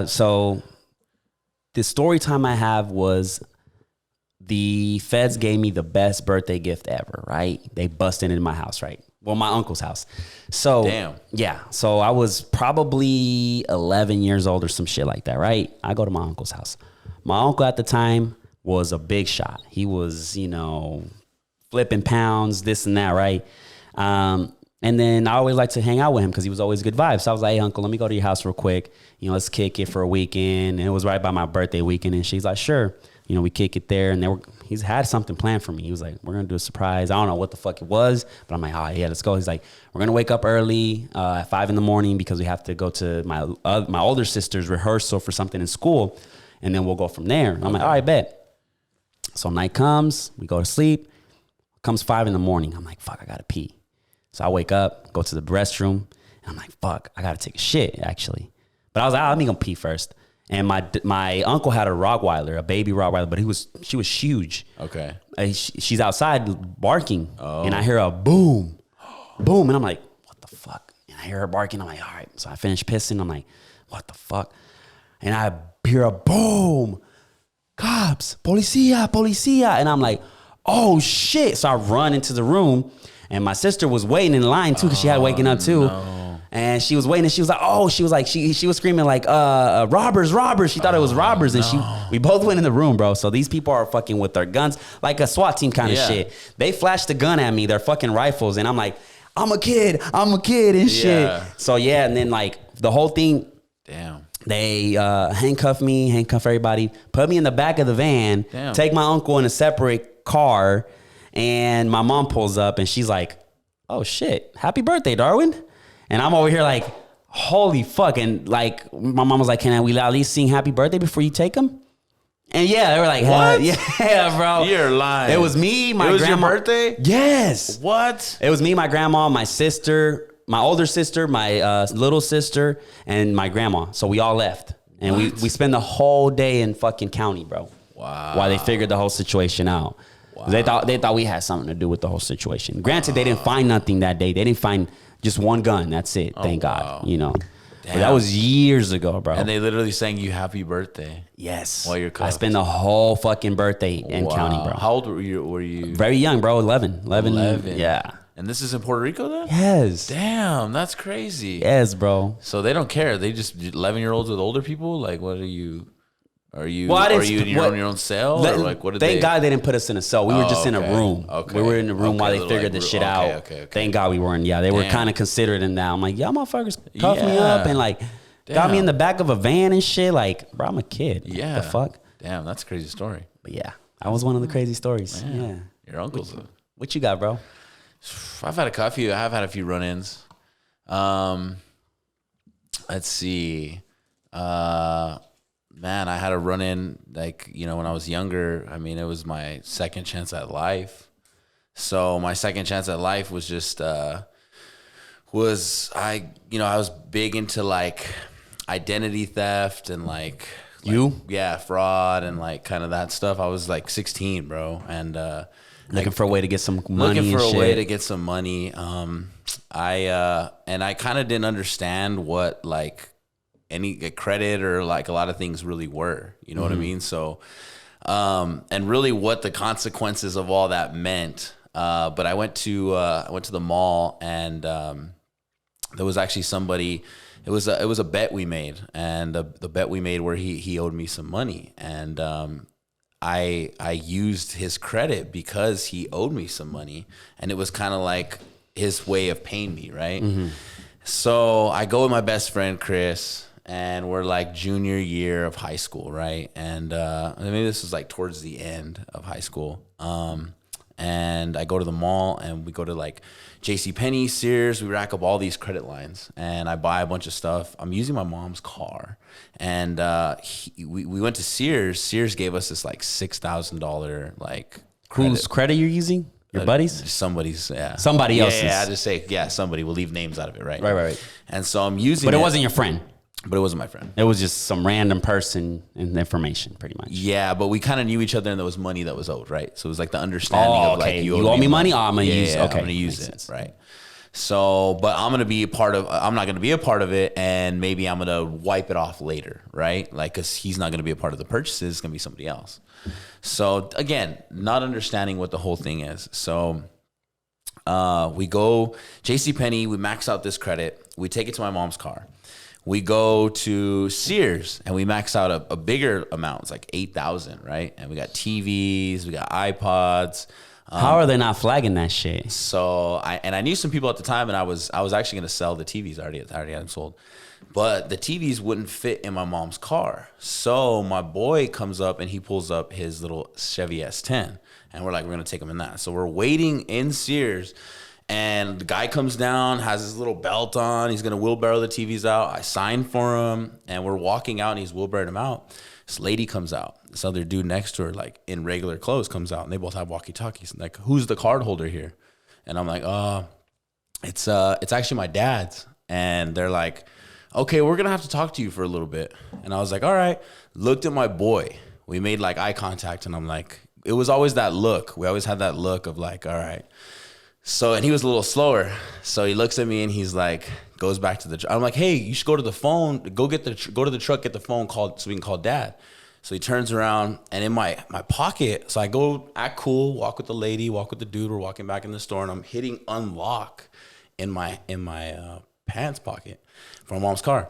So the story time I have was the feds gave me the best birthday gift ever, right? They busted into my house, right? Well, my uncle's house. So, Damn. Yeah. So I was probably 11 years old or some shit like that, right? I go to my uncle's house. My uncle at the time was a big shot. He was, flipping pounds, this and that, right? And then I always liked to hang out with him because he was always good vibes. So I was like, hey, uncle, let me go to your house real quick. Let's kick it for a weekend. And it was right by my birthday weekend. And she's like, sure. We kick it there. And he's had something planned for me. He was like, we're going to do a surprise. I don't know what the fuck it was. But I'm like, oh, yeah, let's go. He's like, we're going to wake up early at 5 a.m. because we have to go to my older sister's rehearsal for something in school. And then we'll go from there. And I'm like, all right, bet. So night comes. We go to sleep. Comes 5 a.m. I'm like, fuck, I got to pee. So I wake up, go to the restroom, and I'm like, fuck, I got to take a shit, actually. But I was like, let me go pee first. And my uncle had a Rottweiler, a baby Rottweiler, but she was huge. Okay. She's outside barking, and I hear a boom, boom, and I'm like, what the fuck? And I hear her barking. I'm like, all right. So I finish pissing. I'm like, what the fuck? And I hear a boom, cops, policía, policía, and I'm like, oh shit. So I run into the room, and my sister was waiting in line too because she had waking up too. No. And she was waiting, and she was like, she was screaming like, robbers. She thought it was robbers, and we both went in the room, bro. So these people are fucking with their guns, like a SWAT team kind of shit. They flashed the gun at me, their fucking rifles, and I'm like, I'm a kid and shit. So yeah, and then like the whole thing, damn. They handcuff everybody, put me in the back of the van, take my uncle in a separate car, and my mom pulls up, and she's like, oh shit, happy birthday, Darwin. And I'm over here like, holy fuck. And like, my mom was like, can we at least sing happy birthday before you take him? And yeah, they were like, what? Yeah, bro. You're lying. It was me, my grandma. It was your birthday? Yes. What? It was me, my grandma, my sister, my older sister, my little sister, and my grandma. So we all left. And we spent the whole day in fucking county, bro. Wow. While they figured the whole situation out. Wow. They thought we had something to do with the whole situation. Granted, they didn't find nothing that day. They didn't find just one gun. That's it. Thank God. But that was years ago, bro. And they literally sang you happy birthday. Yes. While you're cuffed. I spent the whole fucking birthday in county, bro. How old were you? Very young, bro. 11. Yeah. And this is in Puerto Rico then? Yes. Damn, that's crazy. Yes, bro. So they don't care. They just 11-year-olds with older people? Like, what are you? Are you Well, are you in your own cell? Or like, what did thank God they didn't put us in a cell. We were just in a room. Okay. We were in a room while they figured like, this shit out. Okay. Thank God we weren't. Yeah, they were kind of considerate in that. I'm like, y'all motherfuckers cuffed me up and like got me in the back of a van and shit. Like, bro, I'm a kid. Yeah. What the fuck? Damn, that's a crazy story. But yeah, that was one of the crazy stories. Man. Yeah. Your uncle's. What you got, bro? I've had I've had a few run-ins. Let's see. Man, I had a run-in, like, you know, when I was younger. I mean, it was my second chance at life. So my second chance at life was just, I was big into, like, identity theft and, like fraud and, like, kind of that stuff. I was, like, 16, bro. And, looking for a way to get some money. Looking for a way to get some money. I kind of didn't understand what, like, any credit or like a lot of things really were, you know what I mean? So, and really what the consequences of all that meant. But I went to the mall and, there was actually somebody, it was a bet we made, and the bet we made where he owed me some money, and, I used his credit because he owed me some money, and it was kind of like his way of paying me. Right. So I go with my best friend, Chris, and we're like junior year of high school, right? And maybe this was like towards the end of high school. And I go to the mall and we go to like JCPenney, Sears. We rack up all these credit lines and I buy a bunch of stuff. I'm using my mom's car. And we went to Sears. Sears gave us this like $6,000 like credit. Whose credit you're using? Your buddies? Somebody's, yeah. Somebody else's. Yeah, I just say, somebody. We'll leave names out of it, right? Right. And so I'm using But it wasn't your friend. But it wasn't my friend. It was just some random person and information, pretty much. Yeah, but we kind of knew each other, and there was money that was owed, right? So it was like the understanding of like, you owe me money. Oh, I'm gonna use. Yeah, okay, I'm gonna use it, sense. right? So, but I'm gonna be a part of. I'm not gonna be a part of it, and maybe I'm gonna wipe it off later, right? Like, cause he's not gonna be a part of the purchases. It's gonna be somebody else. So again, not understanding what the whole thing is. So we go JCPenney. We max out this credit. We take it to my mom's car. We go to Sears and we max out a bigger amount. It's like 8,000, right? And we got TVs, we got iPods. How are they not flagging that shit? So I knew some people at the time, and I was actually going to sell the TVs. I already had them sold, but the TVs wouldn't fit in my mom's car. So my boy comes up and he pulls up his little Chevy S10, and we're going to take him in that. So we're waiting in Sears. And the guy comes down, has his little belt on. He's going to wheelbarrow the TVs out. I sign for him, and we're walking out, and he's wheelbarrowing them out. This lady comes out. This other dude next to her, like in regular clothes, comes out, and they both have walkie-talkies. Like, who's the card holder here? And I'm like, it's actually my dad's. And they're like, okay, we're going to have to talk to you for a little bit. And I was like, all right. Looked at my boy. We made like eye contact, and I'm like, it was always that look. We always had that look of like, all right. So, and he was a little slower. So he looks at me and he's like, goes back to the truck. I'm like, hey, you should go to the phone, go to the truck, get the phone called so we can call dad. So he turns around, and in my pocket, so I go act cool, walk with the lady, walk with the dude. We're walking back in the store, and I'm hitting unlock in my pants pocket from my mom's car.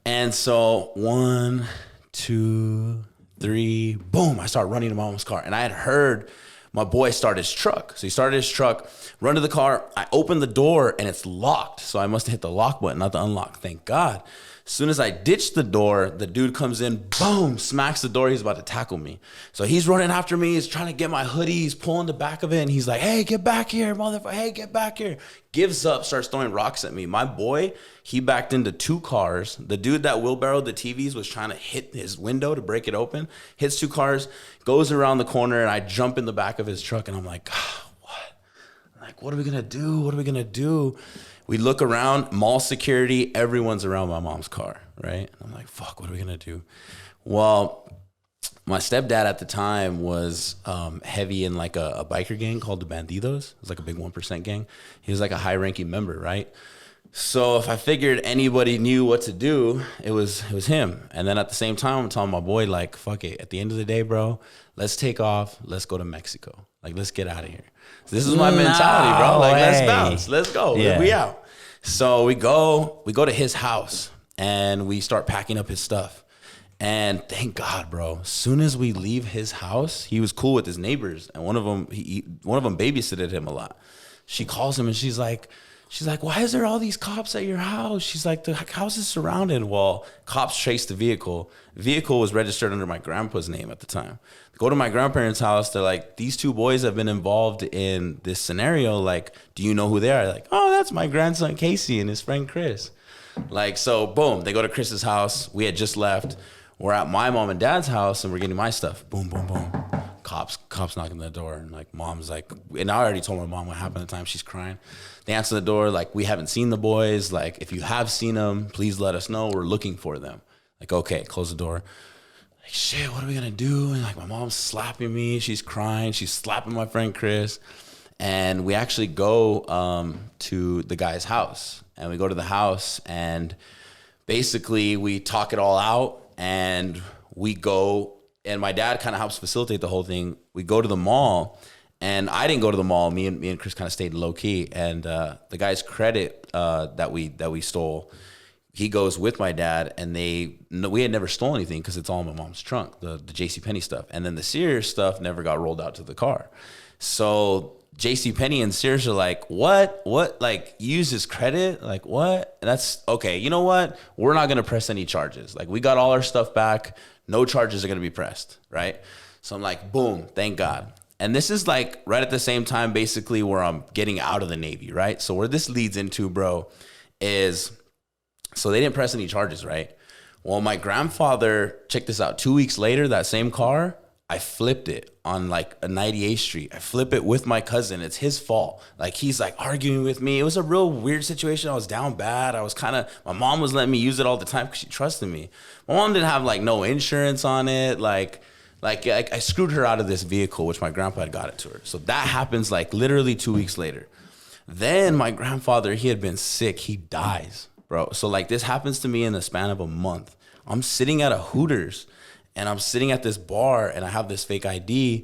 And so 1, 2, 3, boom, I start running to my mom's car. And I had heard my boy start his truck. So he started his truck, run to the car. I open the door and it's locked. So I must have hit the lock button, not the unlock. Thank God. As soon as I ditch the door, the dude comes in, boom, smacks the door. He's about to tackle me. So he's running after me. He's trying to get my hoodie. He's pulling the back of it. And he's like, hey, get back here, motherfucker. Hey, get back here. Gives up, starts throwing rocks at me. My boy, he backed into 2 cars. The dude that wheelbarrowed the TVs was trying to hit his window to break it open. Hits 2 cars, goes around the corner, and I jump in the back of his truck. And I'm like, what are we going to do? What are we going to do? We look around, mall security, everyone's around my mom's car, right? I'm like, fuck, what are we going to do? Well, my stepdad at the time was heavy in like a biker gang called the Bandidos. It was like a big 1% gang. He was like a high-ranking member, right? So if I figured anybody knew what to do, it was him. And then at the same time, I'm telling my boy, like, fuck it. At the end of the day, bro, let's take off. Let's go to Mexico. Like, let's get out of here. So this is my mentality, bro. Like, let's bounce. Let's go. Yeah. We out. So we go to his house and we start packing up his stuff. And thank God, bro. As soon as we leave his house, he was cool with his neighbors, and one of them babysitted him a lot. She calls him and she's like, why is there all these cops at your house? She's like, the house is surrounded. Well, cops traced the vehicle. The vehicle was registered under my grandpa's name at the time. Go to my grandparents' house. They're like, these two boys have been involved in this scenario. Like, do you know who they are? Like, oh, that's my grandson Casey and his friend Chris. Like, so boom, they go to Chris's house. We had just left. We're at my mom and dad's house and we're getting my stuff. Boom, boom, boom. Cops knocking on the door, and like mom's like, and I already told my mom what happened at the time. She's crying. They answer the door like, we haven't seen the boys. Like, if you have seen them, please let us know. We're looking for them. Like, okay, close the door. Like, shit, what are we gonna do? And like, my mom's slapping me. She's crying. She's slapping my friend Chris. And we actually go to the guy's house, and we go to the house, and basically we talk it all out, and we go. And my dad kind of helps facilitate the whole thing. We go to the mall, and I didn't go to the mall. Me and Chris kind of stayed low key. And the guy's credit that we stole, he goes with my dad, and we had never stolen anything because it's all in my mom's trunk, the JCPenney stuff. And then the Sears stuff never got rolled out to the car. So JCPenney and Sears are like, what? Like, use his credit? Like, what? And that's okay. You know what? We're not gonna press any charges. Like, we got all our stuff back. No charges are going to be pressed, right? So I'm like, boom, thank God. And this is like right at the same time, basically, where I'm getting out of the Navy, right? So where this leads into, bro, is, so they didn't press any charges, right? Well, my grandfather, check this out, 2 weeks later, that same car, I flipped it on like a 98th Street. I flip it with my cousin. It's his fault. Like, he's like arguing with me. It was a real weird situation. I was down bad. I was my mom was letting me use it all the time because she trusted me. My mom didn't have like no insurance on it. Like I screwed her out of this vehicle, which my grandpa had got it to her. So that happens like literally 2 weeks later. Then my grandfather, he had been sick. He dies, bro. So like this happens to me in the span of a month. I'm sitting at a Hooters, and I'm sitting at this bar, and I have this fake ID,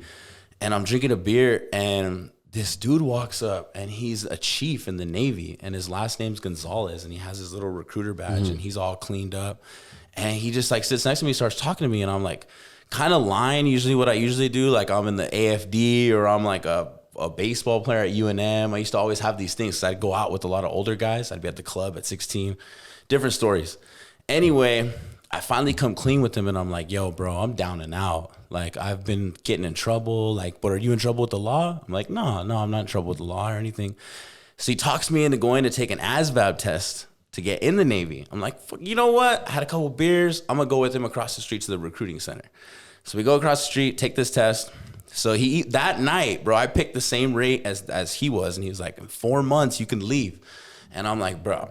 and I'm drinking a beer, and this dude walks up, and he's a chief in the Navy, and his last name's Gonzalez, and he has his little recruiter badge, and he's all cleaned up, and he just like sits next to me, starts talking to me, and I'm like kind of lying. Usually what I usually do, like I'm in the AFD, or I'm like a baseball player at UNM. I used to always have these things. So I'd go out with a lot of older guys. I'd be at the club at 16. Different stories. Anyway, I finally come clean with him, and I'm like, yo, bro, I'm down and out. Like, I've been getting in trouble. Like, but are you in trouble with the law? I'm like, no, I'm not in trouble with the law or anything. So he talks me into going to take an ASVAB test to get in the Navy. I'm like, you know what? I had a couple beers. I'm going to go with him across the street to the recruiting center. So we go across the street, take this test. So that night, bro, I picked the same rate as he was. And he was like, in 4 months, you can leave. And I'm like, bro,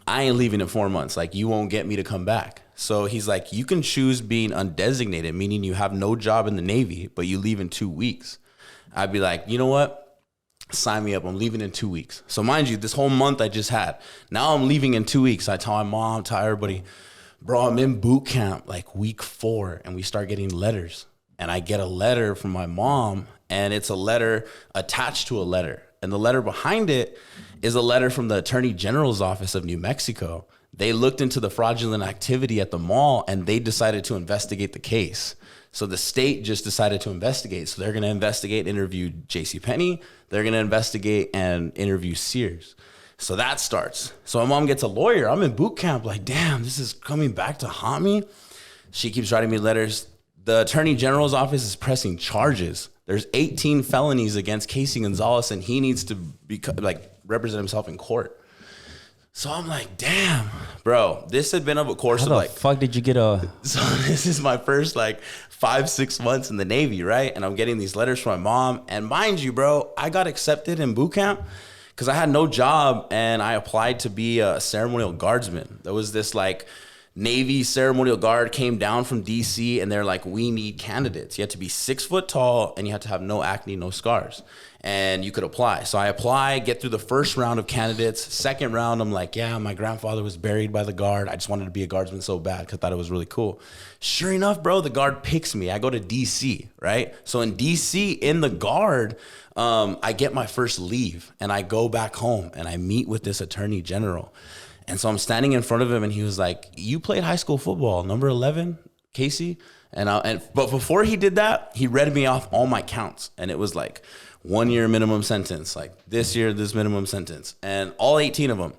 I ain't leaving in 4 months. Like, you won't get me to come back. So he's like, you can choose being undesignated, meaning you have no job in the Navy, but you leave in 2 weeks. I'd be like, you know what? Sign me up. I'm leaving in 2 weeks. So mind you, this whole month I just had. Now I'm leaving in 2 weeks. I tell my mom, tell everybody, bro, I'm in boot camp like week 4, and we start getting letters. And I get a letter from my mom, and it's a letter attached to a letter. And the letter behind it is a letter from the Attorney General's office of New Mexico. They looked into the fraudulent activity at the mall, and they decided to investigate the case. So the state just decided to investigate. So they're going to investigate, interview JCPenney. They're going to investigate and interview Sears. So that starts. So my mom gets a lawyer. I'm in boot camp. Like, damn, this is coming back to haunt me. She keeps writing me letters. The Attorney General's office is pressing charges. There's 18 felonies against Casey Gonzalez, and he needs to represent himself in court. So I'm like, damn, bro, this had been of a course of like. How the fuck did you get a? So this is my first 5-6 months in the Navy, right? And I'm getting these letters from my mom. And mind you, bro, I got accepted in boot camp because I had no job, and I applied to be a ceremonial guardsman. There was this Navy ceremonial guard came down from DC and they're like, we need candidates. You have to be 6 foot tall and you have to have no acne, no scars. And you could apply. So I apply, get through the first round of candidates. Second round, I'm like, yeah, my grandfather was buried by the guard. I just wanted to be a guardsman so bad because I thought it was really cool. Sure enough, bro, the guard picks me. I go to DC, right? So in DC, in the guard, I get my first leave and I go back home and I meet with this attorney general. And so I'm standing in front of him and he was like, you played high school football, number 11, Casey? But before he did that, he read me off all my counts. And it was like 1 year minimum sentence, like this year, this minimum sentence, and all 18 of them.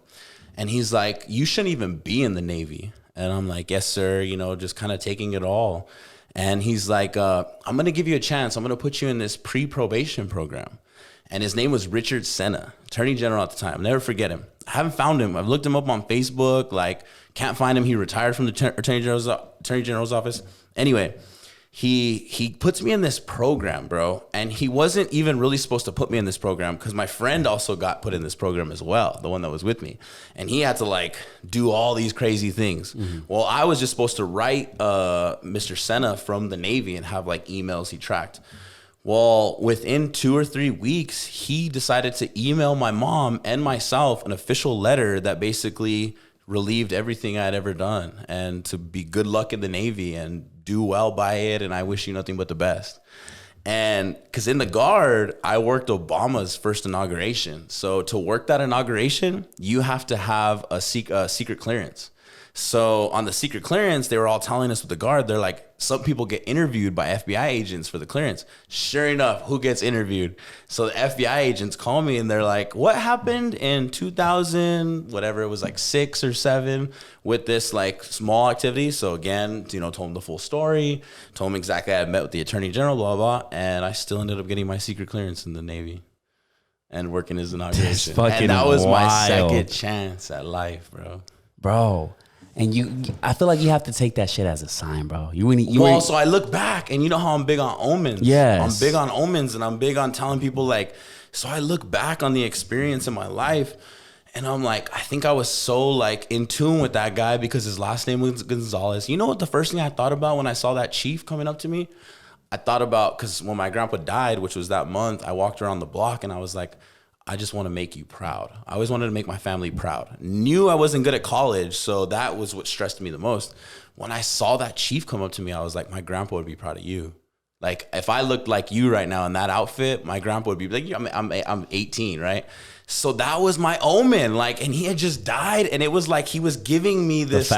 And he's like, you shouldn't even be in the Navy. And I'm like, yes, sir, just kind of taking it all. And he's like, I'm going to give you a chance. I'm going to put you in this pre-probation program. And his name was Richard Senna, Attorney General at the time. I'll never forget him. I haven't found him. I've looked him up on Facebook, can't find him. He retired from the Attorney General's office. Anyway, he puts me in this program, bro. And he wasn't even really supposed to put me in this program because my friend also got put in this program as well, the one that was with me. And he had to do all these crazy things. Mm-hmm. Well, I was just supposed to write Mr. Senna from the Navy and have emails he tracked. Well, within 2 or 3 weeks, he decided to email my mom and myself an official letter that basically relieved everything I'd ever done and to be good luck in the Navy and do well by it. And I wish you nothing but the best. And because in the Guard, I worked Obama's first inauguration. So to work that inauguration, you have to have a secret clearance. So on the secret clearance, they were all telling us with the Guard, they're like, some people get interviewed by FBI agents for the clearance. Sure enough, who gets interviewed? So the FBI agents call me and they're like, what happened in 2000, whatever, it was 6 or 7 with this small activity. So again, told them the full story, told them exactly I had met with the Attorney General, blah, blah. And I still ended up getting my secret clearance in the Navy and working his inauguration. And that was my second chance at life, Bro. And I feel like you have to take that shit as a sign, bro. So I look back, and you know how I'm big on omens. Yes. I'm big on omens, and I'm big on telling people so I look back on the experience in my life, and I'm like, I think I was so in tune with that guy because his last name was Gonzalez. You know what the first thing I thought about when I saw that chief coming up to me? I thought about, because when my grandpa died, which was that month, I walked around the block, and I was like, I just want to make you proud. I always wanted to make my family proud. Knew I wasn't good at college, so that was what stressed me the most. When I saw that chief come up to me, I was like, my grandpa would be proud of you. If I looked like you right now in that outfit, my grandpa would be like, I'm 18, right? So that was my omen, and he had just died, and it was he was giving me this,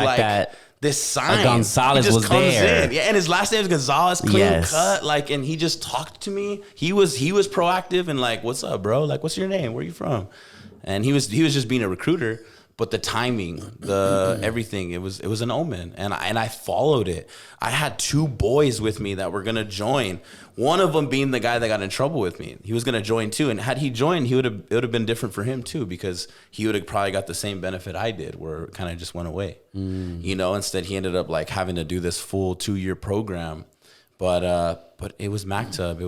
this sign. Gonzalez was there. In. Yeah, and his last name is Gonzalez, clean cut. And he just talked to me. He was proactive and what's up, bro? What's your name? Where are you from? And he was just being a recruiter. But the timing, the everything, it was an omen, and I followed it. I had 2 boys with me that were gonna join. One of them being the guy that got in trouble with me. He was gonna join too, and had he joined, it would have been different for him too, because he would have probably got the same benefit I did, where it kind of just went away. Instead he ended up having to do this full 2-year program. But it was Maktub. It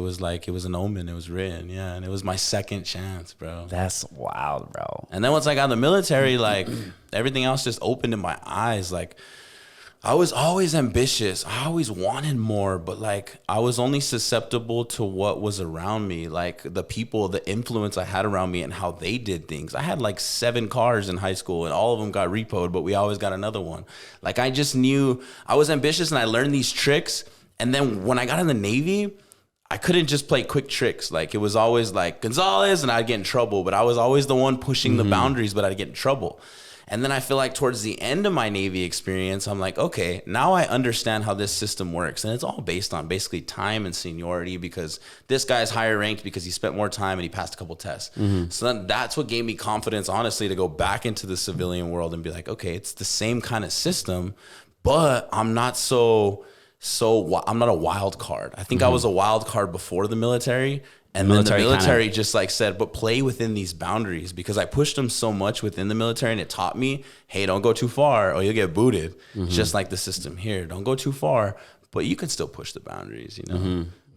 was an omen. It was written, yeah. And it was my second chance, bro. That's wild, bro. And then once I got in the military, everything else just opened in my eyes. I was always ambitious. I always wanted more, but I was only susceptible to what was around me, the people, the influence I had around me and how they did things. I had 7 cars in high school and all of them got repoed, but we always got another one. I just knew I was ambitious and I learned these tricks. And then when I got in the Navy, I couldn't just play quick tricks. It was always Gonzalez and I'd get in trouble, but I was always the one pushing the boundaries, but I'd get in trouble. And then I feel towards the end of my Navy experience, I'm okay, now I understand how this system works. And it's all based on basically time and seniority, because this guy's higher ranked because he spent more time and he passed a couple tests. So then that's what gave me confidence, honestly, to go back into the civilian world and be okay, it's the same kind of system, but I'm not I'm not a wild card. I think I was a wild card before the military. And then the military just said, but play within these boundaries, because I pushed them so much within the military and it taught me, hey, don't go too far or you'll get booted. Just like the system here. Don't go too far, but you can still push the boundaries,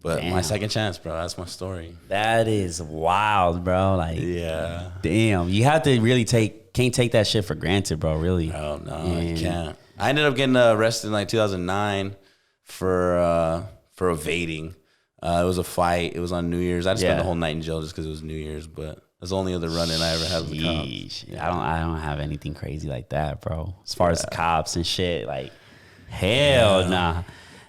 But damn. My second chance, bro, that's my story. That is wild, bro. Yeah. Damn. You have to really can't take that shit for granted, bro, really. Oh, no, you can't. I ended up getting arrested in like 2009 for evading. It was a fight. It was on New Year's. I just spent the whole night in jail just because it was New Year's. But that's the only other run-in I ever had with the cops. Yeah. I don't have anything crazy like that, bro. As far as the cops and shit, like hell nah.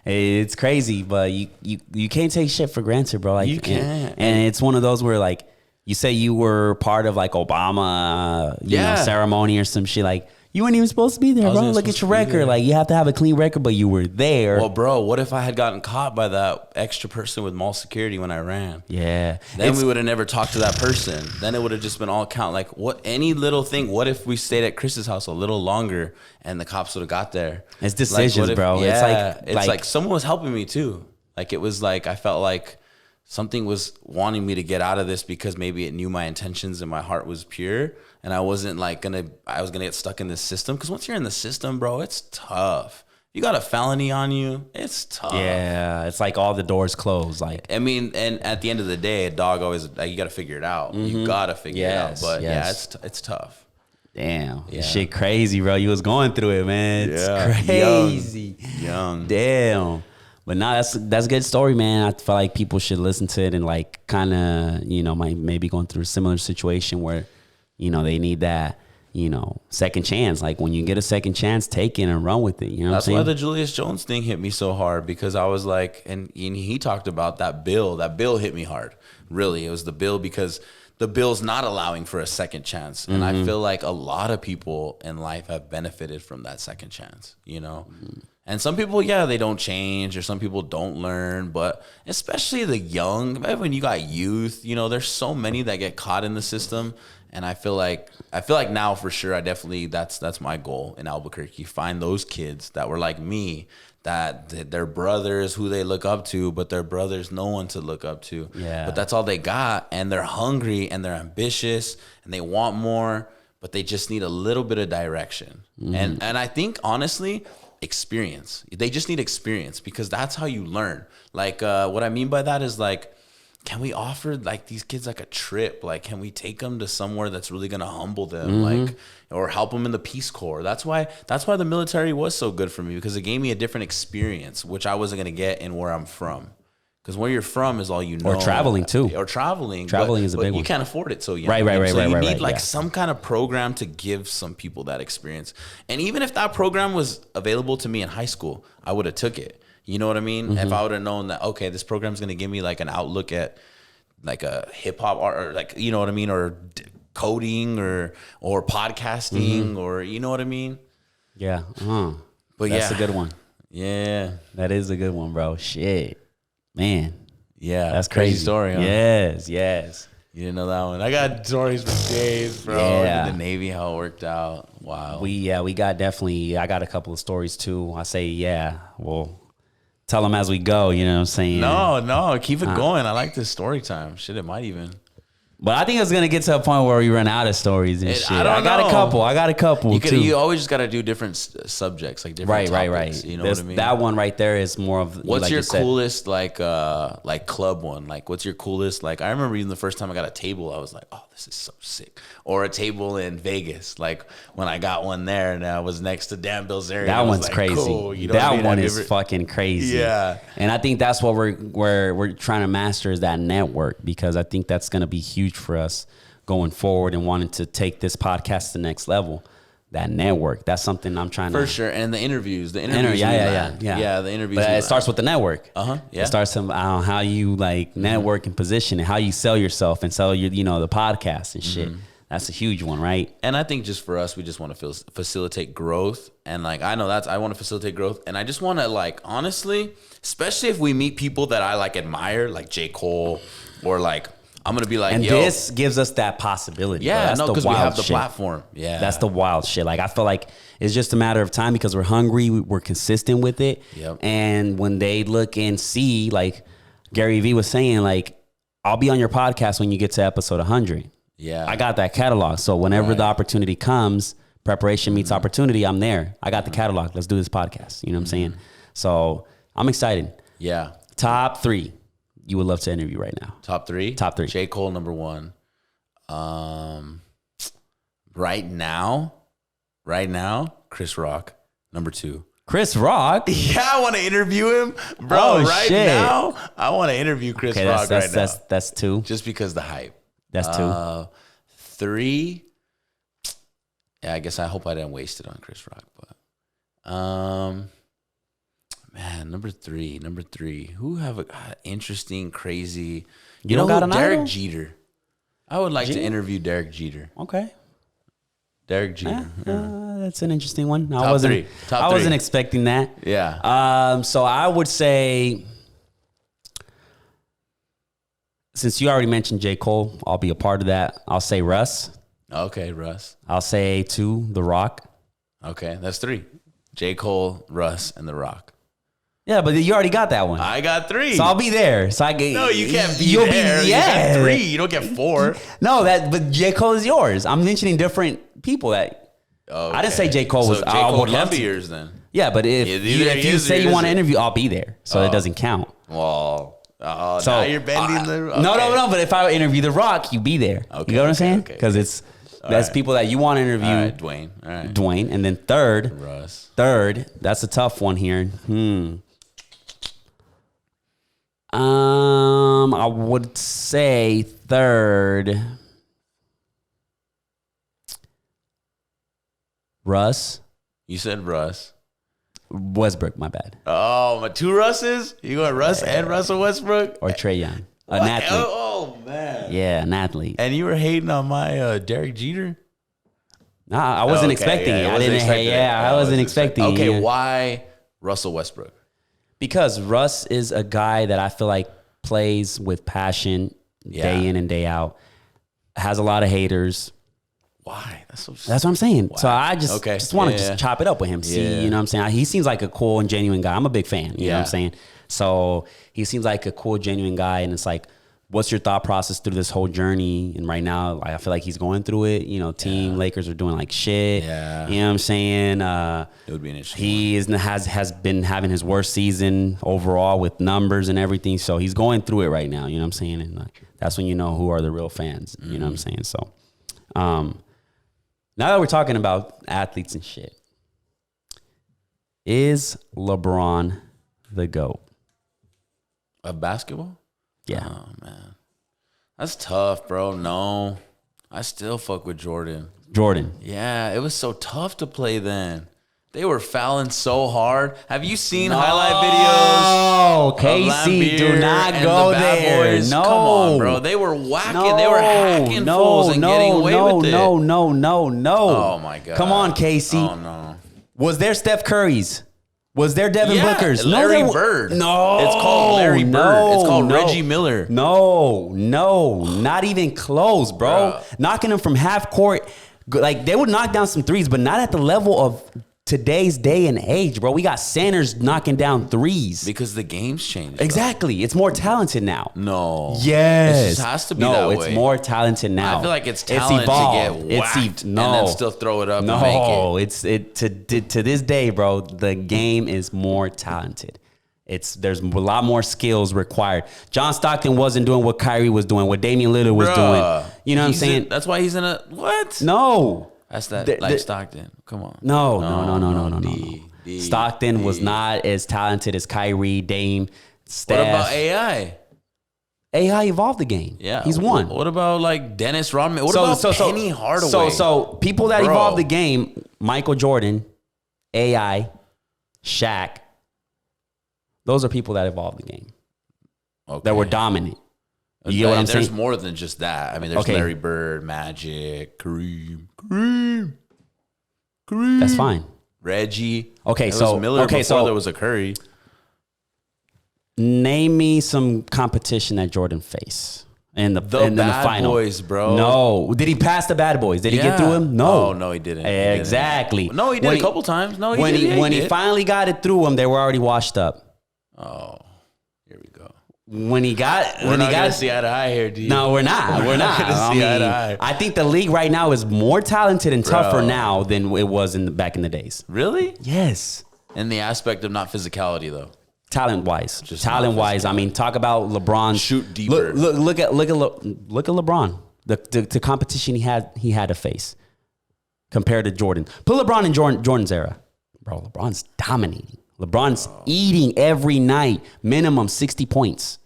It's crazy, but you can't take shit for granted, bro. Like you can't. And it's one of those where like you say you were part of like Obama, you know, ceremony or some shit. Like you weren't even supposed to be there, bro. Look at your record. Like you have to have a clean record, but you were there. Well, bro, what if I had gotten caught by that extra person with mall security when I ran? Yeah. Then we would have never talked to that person. Then it would have just been all count. Like any little thing. What if we stayed at Chris's house a little longer and the cops would have got there? It's decisions, bro. Yeah, it's like someone was helping me too. Like it was like I felt like something was wanting me to get out of this because maybe it knew my intentions and my heart was pure. And I wasn't like I was gonna get stuck in this system. Cause once you're in the system, bro, it's tough. You got a felony on you, it's tough. Yeah, it's like all the doors closed. Like I mean, and at the end of the day, a dog always like, you got to figure it out. You got to figure it out. But yeah, it's tough. Damn, shit crazy, bro. You was going through it, man. It's crazy. Young. Damn. But nah, that's a good story, man. I feel like people should listen to it and like kind of, you know, maybe going through a similar situation where, you know, they need that, you know, second chance. Like when you get a second chance, take it and run with it. You know what I'm saying? That's why the Julius Jones thing hit me so hard, because I was like, and he talked about that bill. That bill hit me hard. Really, it was the bill because the bill's not allowing for a second chance. And I feel like a lot of people in life have benefited from that second chance, you know? And some people, they don't change, or some people don't learn, but especially the young, when you got youth, you know, there's so many that get caught in the system. And I feel like now for sure, that's my goal in Albuquerque. Find those kids that were like me, that their brothers who they look up to, but their brothers no one to look up to. Yeah. But that's all they got, and they're hungry and they're ambitious and they want more, but they just need a little bit of direction. And I think honestly, experience. They just need experience, because that's how you learn. Like what I mean by that is like, can we offer like these kids like a trip? Like, can we take them to somewhere that's really gonna humble them, like, or help them in the Peace Corps? That's why the military was so good for me, because it gave me a different experience, which I wasn't gonna get in where I'm from. Because where you're from is all you know. Or traveling too. Or traveling. Traveling is a big one. You can't afford it so young. Right. So you need like some kind of program to give some people that experience. And even if that program was available to me in high school, I would have took it. You know what I mean? If I would have known that, okay, this program's going to give me like an outlook at like a hip hop art, or like, you know what I mean? Or coding or podcasting, or, you know what I mean? Yeah. But that's a good one. Yeah. That is a good one, bro. Shit. Man. Yeah. That's crazy. Story, huh? Yes. You didn't know that one. I got stories for days, bro. Yeah. In the Navy, how it worked out. Wow. I got a couple of stories too. I say, well, tell them as we go, you know what I'm saying? No, keep it going. I like this story time. Shit, it might even. But I think it's going to get to a point where we run out of stories and shit. I got a couple too. You always just got to do different subjects, like different topics. Right. You know what I mean? That one right there is more of, what's like your coolest like club one? Like, what's your coolest? Like, I remember even the first time I got a table, I was like, oh, this is so sick. Or a table in Vegas, like when I got one there and I was next to Dan Bilzerian. That one's like, crazy. Cool. You know that one is fucking crazy. Yeah. And I think that's what we're trying to master, is that network, because I think that's going to be huge for us going forward and wanting to take this podcast to the next level. That network, that's something I'm trying to. For sure. And the interviews. Yeah, the interviews. But it starts with the network. Yeah. It starts on how you like network and position, and how you sell yourself and sell your, you know, the podcast and shit. That's a huge one, right? And I think just for us, we just want to facilitate growth. And like, I want to facilitate growth. And I just want to, like, honestly, especially if we meet people that I like admire, like J. Cole, or like, I'm going to be like, and this gives us that possibility. Yeah, no, because we have the platform. Yeah. That's the wild shit. Like, I feel like it's just a matter of time, because we're hungry. We're consistent with it. Yep. And when they look and see, like Gary Vee was saying, like, I'll be on your podcast when you get to episode 100. Yeah. I got that catalog. So whenever the opportunity comes, preparation meets opportunity, I'm there. I got the catalog. Let's do this podcast. You know what I'm saying? So I'm excited. Yeah. Top 3 you would love to interview right now. Top 3? Top 3. J. Cole, number 1. Right now, Chris Rock. Number 2. Chris Rock. Yeah, I want to interview him, bro. Oh, right shit. now, I want to interview Chris Rock right now. That's 2. Just because the hype. That's 2. 3. Yeah, I guess I hope I didn't waste it on Chris Rock, but man, number 3. Who have a interesting, crazy? You know, got an Derek idol? Jeter. I would like to interview Derek Jeter. Okay. Derek Jeter. That's an interesting one. Top I wasn't. 3. Top I 3. wasn't expecting that. Yeah. So I would say, since you already mentioned J. Cole, I'll be a part of that. I'll say Russ. Okay, Russ. I'll say 2, The Rock. Okay, that's 3. J. Cole, Russ, and The Rock. Yeah, but you already got that one. I got 3. So I'll be there. So I get. No, you can't be You'll there. Be, You yeah. got 3. You don't get 4. No, but J. Cole is yours. I'm mentioning different people that. Okay. I didn't say J. Cole was. So J. I Cole would love can be to. yours then. Yeah, but if you say you want to interview, I'll be there. So it doesn't count. Well, So now you're bending the. Okay. No. But if I interview The Rock, you be there. Okay, You know what I'm okay, saying? okay. Because that's right. people that you want to interview. All right, Dwayne. All right. Dwayne, and then third, Russ. that's a tough one here. I would say third, Russ. You said Russ. Westbrook, my bad. Oh, my 2 Russes? You going Russ and Russell Westbrook? Or Trae Young. What? An athlete. Oh, man. Yeah, an athlete. And you were hating on my Derek Jeter? Nah, I wasn't Okay, expecting it. yeah, I didn't. expecting it. I wasn't expecting it. Okay, yeah. why Russell Westbrook? Because Russ is a guy that I feel like plays with passion day in and day out. Has a lot of haters. Why? That's what I'm saying. Wow. So I just want to just chop it up with him. See, you know what I'm saying? He seems like a cool and genuine guy. I'm a big fan. You know what I'm saying? So he seems like a cool, genuine guy. And it's like, what's your thought process through this whole journey? And right now, I feel like he's going through it. You know, team Lakers are doing like shit. Yeah. You know what I'm saying? It would be an interesting He has been having his worst season overall with numbers and everything. So he's going through it right now. You know what I'm saying? And like, that's when you know who are the real fans. You know what I'm saying? So, now that we're talking about athletes and shit, is LeBron the GOAT? Of basketball? Yeah. Oh, man. That's tough, bro. No. I still fuck with Jordan. Jordan. Yeah, it was so tough to play then. They were fouling so hard. Have you seen highlight videos? Oh, KC, do not go there. Boys? No. Come on, bro. They were whacking. They were hacking fools and getting away with it. No. Oh, my God. Come on, KC. Oh, no. Was there Steph Curry's? Was there Devin Booker's? Larry Bird. No. It's called Larry Bird. It's called Reggie Miller. No, not even close, bro. Knocking them from half court. Like, they would knock down some threes, but not at the level of today's day and age, bro. We got centers knocking down threes. Because the game's changed. Bro. Exactly. It's more talented now. No. Yes. It just has to be that way. No, it's more talented now. I feel like it's talent to get whacked and then still throw it up and make it. To this day, bro, the game is more talented. There's a lot more skills required. John Stockton wasn't doing what Kyrie was doing, what Damian Lillard was doing. You know what I'm saying? That's why he's in a what? No. That's that Stockton. Come on. No. D. Stockton was not as talented as Kyrie, Dame, Steph. What about AI? AI evolved the game. Yeah, he's won. What about like Dennis Rodman? What about Penny Hardaway? So people that evolved the game: Michael Jordan, AI, Shaq. Those are people that evolved the game. Okay. That were dominant. You get what I'm saying? There's more than just that. I mean, there's Larry Bird, Magic, Kareem. That's fine. Reggie. Okay, it so was Miller okay, before so there was a Curry. Name me some competition that Jordan faced in the Bad final. Boys, bro. No, did he pass the Bad Boys? Did he get through him? No. Oh no, he didn't. Exactly. No, he did a couple times. No, he did. When he finally got it through him, they were already washed up. Oh, here we go. When he got, We're not gonna see eye to eye here, dude. No, we're not. We're not. Gonna see eye to eye. I think the league right now is more talented and tougher now than it was back in the days. Really? Yes. In the aspect of not physicality, though. Talent-wise, I mean, talk about LeBron. Shoot deeper. Look at LeBron. The competition he had to face compared to Jordan. Put LeBron in Jordan's era. Bro, LeBron's dominating. LeBron's eating every night, minimum 60 points.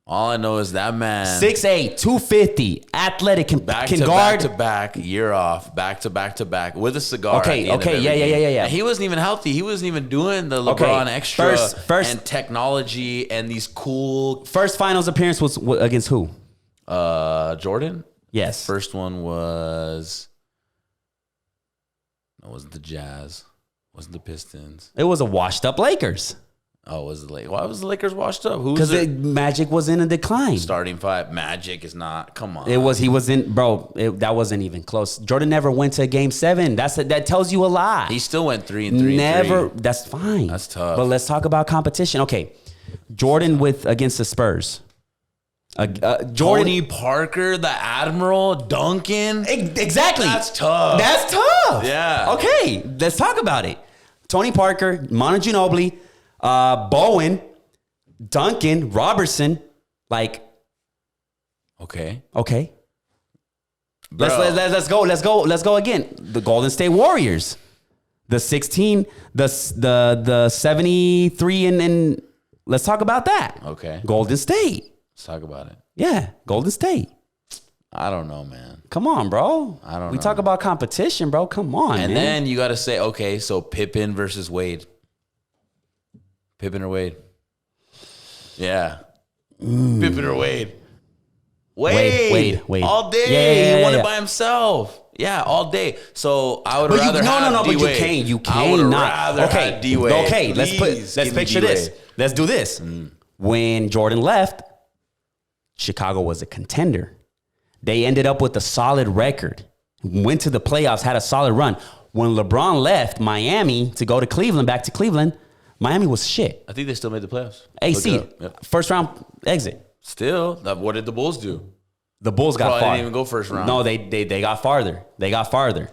All I know is that man 6'8", 250, athletic, can back guard. to back, year off, back to back with a cigar. Okay, at the end of every yeah. game. And he wasn't even healthy. He wasn't even doing the LeBron extra first and technology and these cool. First finals appearance was against who? Jordan. Yes. First one was. No, it wasn't the Jazz. Wasn't the Pistons. It was a washed up Lakers. Oh, was the Lakers? Why was the Lakers washed up? Who's Because it? Magic was in a decline. Starting five. Magic is not. Come on. He was in, bro. That wasn't even close. Jordan never went to Game 7. that tells you a lot. He still went 3-3. Never. That's fine. That's tough. But let's talk about competition. Okay, Jordan against the Spurs. Jordan. Tony Parker, the Admiral, Duncan. Exactly. That's tough. That's tough. Yeah. Okay, let's talk about it. Tony Parker, Manu Ginobili, Bowen, Duncan, Robertson. Like, Okay. okay. Bro. Let's go again. The Golden State Warriors, the 16, the 73, and let's talk about that. Okay. Golden State. Let's talk about it. Yeah, Golden State. I don't know, man. Come on, bro. I don't We know. talk about competition, bro. Come on, And man. then you got to say, okay, so Pippen versus Wade. Pippen or Wade? Yeah. Pippen or Wade? Wade. All day. Yeah, He won yeah. it by himself. Yeah, all day. So I would But rather have but D-Wade. you I would can't not. rather Okay, have D-Wade. okay. Please Let's give me picture this. D-Wade. Let's do this. When Jordan left, Chicago was a contender. They ended up with a solid record, went to the playoffs, had a solid run. When LeBron left Miami to go to Cleveland, back to Cleveland, Miami was shit. I think they still made the playoffs. AC, Look it up. Yep. first round exit. Still, what did the Bulls do? The Bulls got Probably far. didn't even go first round. No, they got farther. They got farther.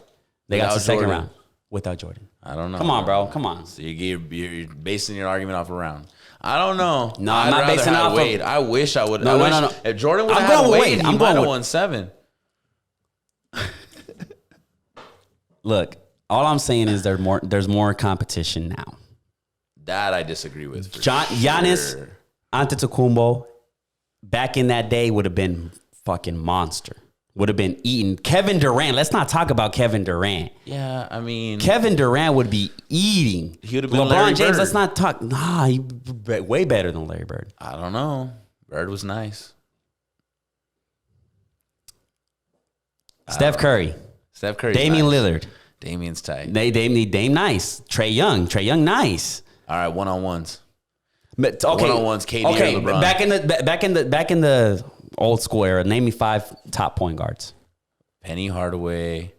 They got Without to second Jordan. round without Jordan. I don't know. Come on, bro. Come on. So you're basing your argument off a round. I don't know. No, I'd I'm not rather basing it have off of- Wade. I wish I would. No, I no, wish no. If Jordan would I'm have going had with Wade, Wade. he I'm might going have with- won 7. Look, all I'm saying is there's more competition now. That I disagree with. For Giannis sure. Antetokounmpo back in that day would have been fucking monster. Would have been eating. Kevin Durant. Let's not talk about Kevin Durant. Yeah, I mean, Kevin Durant would be eating. He would have been LeBron Larry James. Bird. Let's not talk. Nah, he way better than Larry Bird. I don't know. Bird was nice. Steph Curry, Steph Curry. Damian nice. Lillard. Damian's tight. Dame nice. Trey Young nice. All right, one-on-ones. But, okay, One-on-ones, KD or okay. LeBron. Back in the old school era. Name me 5 top point guards. Penny Hardaway.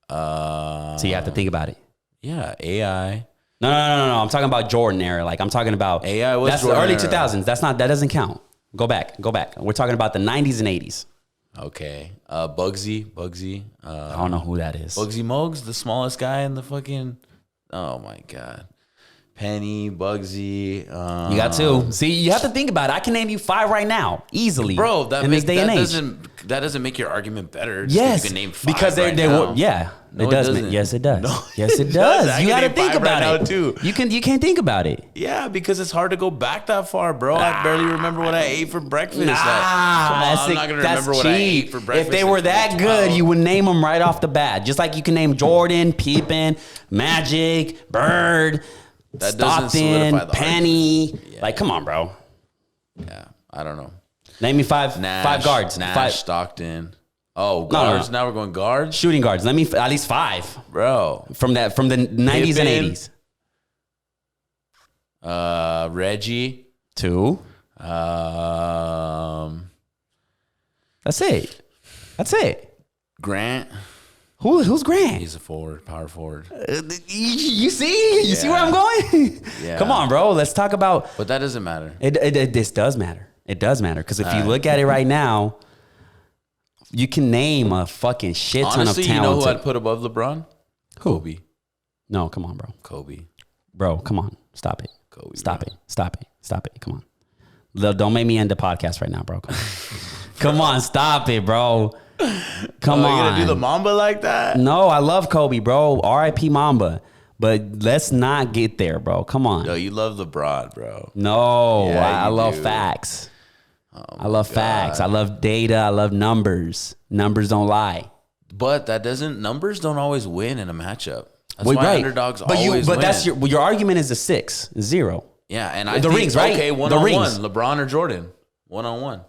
So you have to think about it. Yeah, AI. No. I'm talking about Jordan era. Like I'm talking about AI was that's Jordan the early era. 2000s. That doesn't count. Go back. We're talking about the 90s and 80s. Okay. Bugsy. I don't know who that is. Bugsy Mogs, the smallest guy in the fucking. Oh my god. Penny, Bugsy. You got 2. See, you have to think about it. I can name you 5 right now, easily. Bro, that in this day and age. doesn't make your argument better. Just Yes, you can name 5 because they right they now. were yeah. No, it does. doesn't. Yes, it does. No, yes, it it does. does. I You can got to name think 5 right about now, it too. You can't think about it. Yeah, because it's hard to go back that far, bro. I barely remember what I ate for breakfast. Nah, Come on, that's I'm not gonna that's remember what I ate cheap. for breakfast. If they were that at good, 12. you would name them right off the bat. Just like you can name Jordan, Pippen, Magic, Bird, That doesn't Stockton, solidify the Penny. Yeah. Like, come on, bro. Yeah, I don't know. Name me 5 Nash, guards. Nash, 5 Stockton. Oh, No, no, guards. no. Now we're going guards, shooting guards. Let me at least 5 bro. from the 90s and Pippen. 80s. Reggie. 2. That's it. Grant. Who's Grant? He's a forward, power forward. You see? You see where I'm going? Yeah. Come on, bro. Let's talk about But that doesn't matter. this does matter. It does matter because if you look at it right now, you can name a fucking shit ton Honestly, of you know talented. who I'd put above LeBron? Kobe. No, come on, bro. Kobe. Bro, come on. Stop it. Kobe, Stop bro. it. Stop it. Stop it. Come on. Don't make me end the podcast right now, bro. Come on. Come on. Stop it, bro. Come You on. gonna do the Mamba like that? No, I love Kobe, bro. R.I.P. Mamba. But let's not get there, bro. Come on. No, you love LeBron, bro. No, Yeah, I you love do. facts. Oh I love facts. I love data. I love numbers. Numbers don't lie. But numbers don't always win in a matchup. That's Wait, why right. underdogs but always win. that's your argument is a 6, 0. Yeah, and I The think, rings, right? Okay, The 1-on-1, rings. LeBron or Jordan, 1-on-1.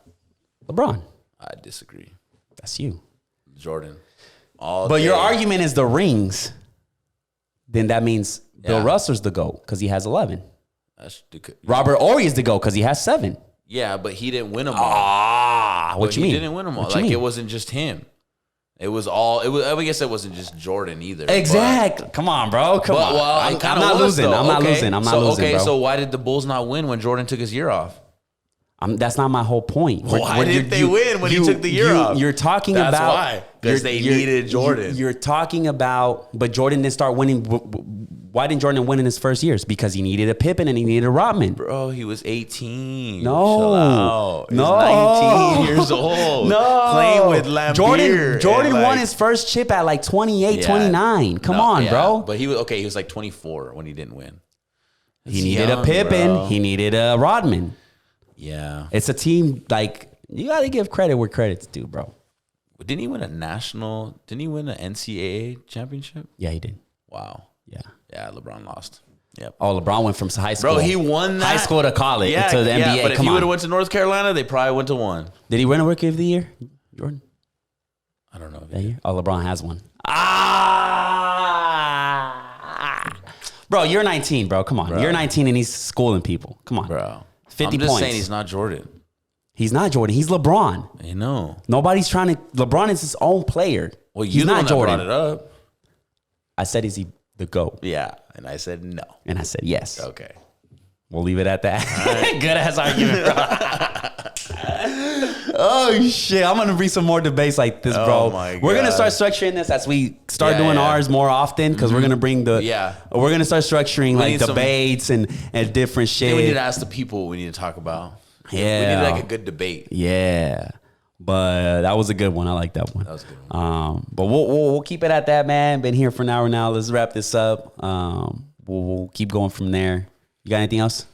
LeBron. I disagree. That's you. Jordan. All But day. your argument is the rings. Then that means Bill Yeah. Russell's the GOAT because he has 11. That's Robert Horry is the GOAT because he has 7. Yeah, but he didn't win them all. What you mean? He didn't win them all. What you Like, it mean? wasn't just him. It was all. It was. I guess it wasn't just Jordan either. Exactly. Come on, bro. Come on. I'm not losing. I'm not losing. I'm not losing, Okay, bro. so why did the Bulls not win when Jordan took his year off? That's not my whole point. Why didn't they win when he took the year off? You're talking That's about why. Because they needed Jordan. You're talking about, but Jordan didn't start winning. Why didn't Jordan win in his first years? Because he needed a Pippen and he needed a Rodman. Bro, he was 18. No. Chill out. He was No. 19 years old. No. Playing with Lambeer. Jordan and, won like, his first chip at like 28, yeah. 29. Come No, on, yeah. bro. But he was like 24 when he didn't win. He needed a Pippen. Bro. He needed a Rodman. Yeah. It's a team, like, you got to give credit where credit's due, bro. Didn't he win Didn't he win an NCAA championship? Yeah, he did. Wow. Yeah. Yeah, LeBron lost. Yep. Oh, LeBron went from high school. Bro, he won that. High school to college to the NBA. But if Come he on. would have went to North Carolina, they probably went to one. Did he win a Rookie of the Year, Jordan? I don't know. If That he did. year? Oh, LeBron has one. Bro, you're 19, bro. Come on. Bro. You're 19 and he's schooling people. Come on. Bro. 50 I'm just points. saying he's not Jordan. He's not Jordan. He's LeBron. I know. Nobody's trying to. LeBron is his own player. Well, he's you're the not one that Jordan. brought it up. I said, is he the GOAT? Yeah. And I said no. And I said, yes. Okay. We'll leave it at that. Good ass argument, bro. Oh, shit. I'm going to read some more debates like this, bro. Oh, my We're going to God. start structuring this as we start Yeah, doing yeah. ours more often because we're going to bring the. Yeah. We're going to start structuring like need some- debates and different Then we need shit. to ask the people what we need to talk about. Yeah. We need like a good debate. Yeah. But that was a good one. I like that one. That was a good one. But we'll keep it at that, man. Been here for an hour now. Let's wrap this up. We'll keep going from there. You got anything else?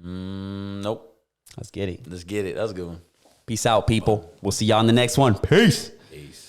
Nope. Let's get it. Let's get it. That was a good one. Peace out, people. We'll see y'all in the next one. Peace. Peace.